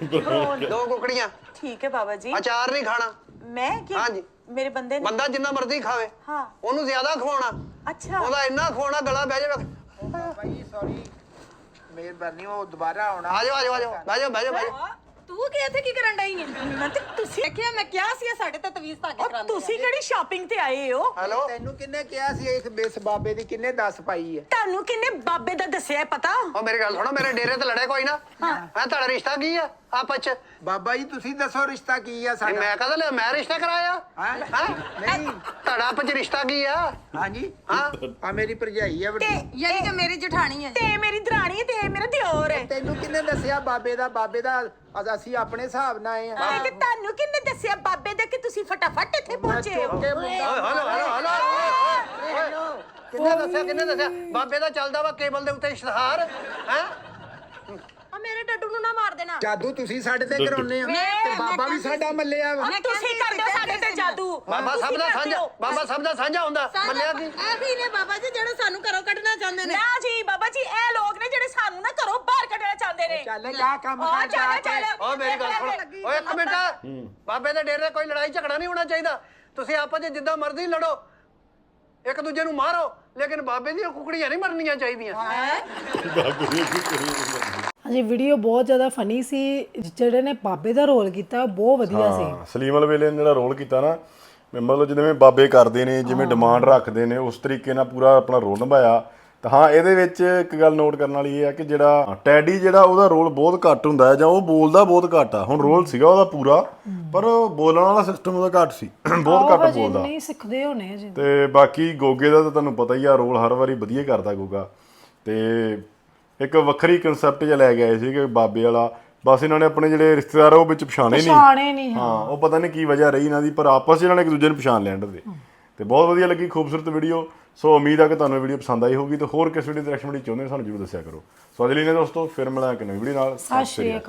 2 ਕੁਕੜੀਆਂ ठीक है बाबा जी ਅਚਾਰ ਨਹੀਂ ਖਾਣਾ मैं की हाँ जी। मेरे बंदे ने ਬੰਦਾ ਜਿੰਨਾ ਮਰਜ਼ੀ ਖਾਵੇ हाँ ਉਹਨੂੰ ਜ਼ਿਆਦਾ ਖਵਾਉਣਾ अच्छा ਉਹਦਾ ਇੰਨਾ ਖਵਾਉਣਾ ਗਲਾ ਬਹਿ ਜਾਵੇ ਬਾਬਾ ਜੀ ਸੌਰੀ ਮਿਹਰਬਾਨੀ ਉਹ ਦੁਬਾਰਾ ਆਉਣਾ ਆ ਜਾਓ ਬਹਿ ਜਾਓ ਤੂੰ ਕੀ ਇੱਥੇ ਕੀ ਕਰਨ ਡਈ ਹੈ ਤੇ ਤੁਸੀਂ ਦੇਖਿਆ ਮੈਂ ਕਿਹਾ ਸੀ ਸਾਡੇ ਤਾਂ ਤਵੀਜ਼ ਧਾਗੇ ਕਰਾਂਦੇ ਤੁਸੀਂ ਕਿਹੜੀ ਸ਼ਾਪਿੰਗ ਤੇ ਆਏ ਹੋ ਹੈਲੋ ਤੈਨੂੰ ਕਿੰਨੇ ਕਿਹਾ ਸੀ ਇਸ ਬੇਸ ਬਾਬੇ ਦੀ ਕਿੰਨੇ ਦੱਸ ਪਾਈ ਹੈ ਤੁਹਾਨੂੰ ਕਿੰਨੇ ਬਾਬੇ ਦਾ ਦੱਸਿਆ ਹੈ ਪਤਾ ਉਹ ਮੇਰੀ ਗੱਲ ਸੁਣੋ ਮੇਰੇ ਡੇਰੇ ਤੇ ਲੜੇ ਕੋਈ ਨਾ ਮੈਂ ਤੁਹਾਡਾ ਰਿਸ਼ਤਾ ਕੀ ਆ ਆਪਸ ਚ ਬਾਬਾ ਜੀ ਤੁਸੀਂ ਦੱਸੋ ਰਿਸ਼ਤਾ ਕੀ ਆ ਨਹੀਂ, ਸਾਡਾ ਮੈਂ ਕਹਦਾ ਲਿਆ ਮੈਂ ਰਿਸ਼ਤਾ ਕਰਾਇਆ ਹੈਂ? ਨਹੀਂ ਤੁਹਾਡਾ ਆਪਸ ਚ ਰਿਸ਼ਤਾ ਕੀ ਆ ਹਾਂਜੀ ਹਾਂ ਆ ਮੇਰੀ ਭਰਜਾਈ ਆ ਵੱਡੀ ਯਾਨੀ ਕਿ ਮੇਰੀ ਜਠਾਣੀ ਹੈ ਤੇ ਮੇਰੀ ਦਰਾਣੀ ਹੈ ਤੇ ਇਹ ਮੇਰਾ ਦਿਓਰ ਹੈ ਤੈਨੂੰ ਕਿੰਨੇ ਦੱਸਿਆ ਬਾਬੇ ਦਾ ਅਸੀਂ ਆਪਣੇ ਹਿਸਾਬ ਨਾਲ ਆਏ ਆ ਤੇ ਤੁਹਾਨੂੰ ਕਿੰਨੇ ਦੱਸਿਆ ਬਾਬੇ ਦਾ ਕਿ ਤੁਸੀਂ ਫਟਾਫਟ ਇੱਥੇ ਪਹੁੰਚੇ ਹੋ ਚੁੱਕ ਕੇ ਮੁੰਡਾ ਕਿੰਨੇ ਦੱਸਿਆ ਬਾਬੇ ਦਾ ਚੱਲਦਾ ਵਾ ਕੇਬਲ ਦੇ ਉੱਤੇ ਇਸ਼ਤਿਹਾਰ ਹੈ ਆ ਮੇਰੇ ਡੱਡੂ ਨੂੰ ਨਾ ਮਾਰ ਦੇਣਾ ਜਾਦੂ ਤੁਸੀਂ ਸਾਡੇ ਤੇ ਕਰਾਉਨੇ ਆ ਤੇ ਬਾਬਾ ਵੀ ਸਾਡਾ ਮੱਲਿਆ ਵਾ ਤੁਸੀਂ ਕਰਦੇ ਹੋ ਸਾਡੇ ਤੇ ਜਾਦੂ ਬਾਬਾ ਸਭ ਦਾ ਸਾਂਝਾ ਬਾਬਾ ਸਭ ਦਾ ਸਾਂਝਾ ਹੁੰਦਾ ਮੱਲਿਆ ਕੀ ਆਹੀ ਨੇ ਬਾਬਾ ਜੀ ਜਿਹੜੇ ਸਾਨੂੰ ਘਰੋਂ ਕੱਢਣਾ ਚਾਹੁੰਦੇ ਨੇ ਨਾ ਜੀ ਬਾਬਾ ਜੀ ਇਹ ਲੋਕ ਨੇ ਜਿਹੜੇ ਸਾਨੂੰ ਨਾ ਘਰੋਂ ਬਾਹਰ ਕੱਢਣਾ ਚਾਹੁੰਦੇ ਨੇ ਚੱਲ ਜਾ ਕੰਮ ਕਰ ਜਾ ਕੇ ਓ ਮੇਰੀ ਗੱਲ ਸੁਣ ਓਏ ਇੱਕ ਮਿੰਟ ਬਾਬੇ ਦੇ ਡੇਰੇ ਕੋਈ ਲੜਾਈ ਝਗੜਾ ਨਹੀਂ ਹੋਣਾ ਚਾਹੀਦਾ ਤੁਸੀਂ ਆਪਸ ਵਿੱਚ ਜਿੱਦਾਂ ਮਰਜ਼ੀ ਲੜੋ ਇੱਕ ਦੂਜੇ ਨੂੰ ਮਾਰੋ ਲੇਕਿਨ ਬਾਬੇ ਦੀਆਂ ਕੁਕੜੀਆਂ ਨਹੀਂ ਮਰਨੀਆਂ ਚਾਹੀਦੀਆਂ ਹਾਂਜੀ ਵੀਡੀਓ ਬਹੁਤ ਜ਼ਿਆਦਾ ਫਨੀ ਸੀ ਜਿਹੜੇ ਨੇ ਬਾਬੇ ਦਾ ਰੋਲ ਕੀਤਾ ਬਹੁਤ ਵਧੀਆ ਸੀ ਹਾਂ ਸਲੀਮ ਅਲਵੇਲੇ ਨੇ ਜਿਹੜਾ ਰੋਲ ਕੀਤਾ ਨਾ ਮਤਲਬ ਜਿਵੇਂ ਬਾਬੇ ਕਰਦੇ ਨੇ ਜਿਵੇਂ ਡਿਮਾਂਡ ਰੱਖਦੇ ਨੇ ਉਸ ਤਰੀਕੇ ਨਾਲ ਪੂਰਾ ਆਪਣਾ ਰੋਲ ਨਿਭਾਇਆ ਤਾਂ ਹਾਂ ਇਹਦੇ ਵਿੱਚ ਇੱਕ ਗੱਲ ਨੋਟ ਕਰਨ ਵਾਲੀ ਇਹ ਹੈ ਕਿ ਜਿਹੜਾ ਟੈਡੀ ਜਿਹੜਾ ਉਹਦਾ ਰੋਲ ਬਹੁਤ ਘੱਟ ਹੁੰਦਾ ਹੈ ਜਾਂ ਉਹ ਬੋਲਦਾ ਬਹੁਤ ਘੱਟ ਆ ਹੁਣ ਰੋਲ ਸੀਗਾ ਉਹਦਾ ਪੂਰਾ ਪਰ ਬੋਲਣ ਵਾਲਾ ਸਿਸਟਮ ਉਹਦਾ ਘੱਟ ਸੀ ਬਹੁਤ ਘੱਟ ਬੋਲਦਾ ਨਹੀਂ ਸਿੱਖਦੇ ਹੋਣੇ ਜੀ ਤੇ ਬਾਕੀ ਗੋਗੇ ਦਾ ਤਾਂ ਤੁਹਾਨੂੰ ਪਤਾ ਹੀ ਆ ਰੋਲ ਹਰ ਵਾਰੀ ਵਧੀਆ ਕਰਦਾ ਗੋਗਾ ਤੇ ਇੱਕ ਵੱਖਰੀ ਕਨਸੈਪਟ ਜਿਹਾ ਲੈ ਕੇ ਆਏ ਸੀ ਕਿ ਬਾਬੇ ਵਾਲਾ ਬਸ ਇਹਨਾਂ ਨੇ ਆਪਣੇ ਜਿਹੜੇ ਰਿਸ਼ਤੇਦਾਰ ਉਹ ਵਿੱਚ ਪਛਾਣੇ ਨਹੀਂ ਹਾਂ ਉਹ ਪਤਾ ਨਹੀਂ ਕੀ ਵਜ੍ਹਾ ਰਹੀ ਇਹਨਾਂ ਦੀ ਪਰ ਆਪਸ 'ਚ ਇਹਨਾਂ ਨੇ ਇੱਕ ਦੂਜੇ ਨੂੰ ਪਛਾਣ ਲੈਣ ਦੇ ਤੇ ਬਹੁਤ ਵਧੀਆ ਲੱਗੀ ਖੂਬਸੂਰਤ ਵੀਡੀਓ ਸੋ ਉਮੀਦ ਆ ਕਿ ਤੁਹਾਨੂੰ ਵੀਡੀਓ ਪਸੰਦ ਆਈ ਹੋਊਗੀ ਤੇ ਹੋਰ ਕਿਸ ਵੀਡੀਓ ਦੀ ਰਿਐਕਸ਼ਨ ਚਾਹੁੰਦੇ ਹੋ ਸਾਨੂੰ ਜ਼ਰੂਰ ਦੱਸਿਆ ਕਰੋ ਸੋ ਅਗਲੀ ਨੇ ਦੋਸਤੋ ਫਿਰ ਮਿਲਾਂਗੇ ਇੱਕ ਨਵੀਂ ਵੀਡੀਓ ਨਾਲ ਸਤਿ ਸ਼੍ਰੀ ਅਕਾਲ।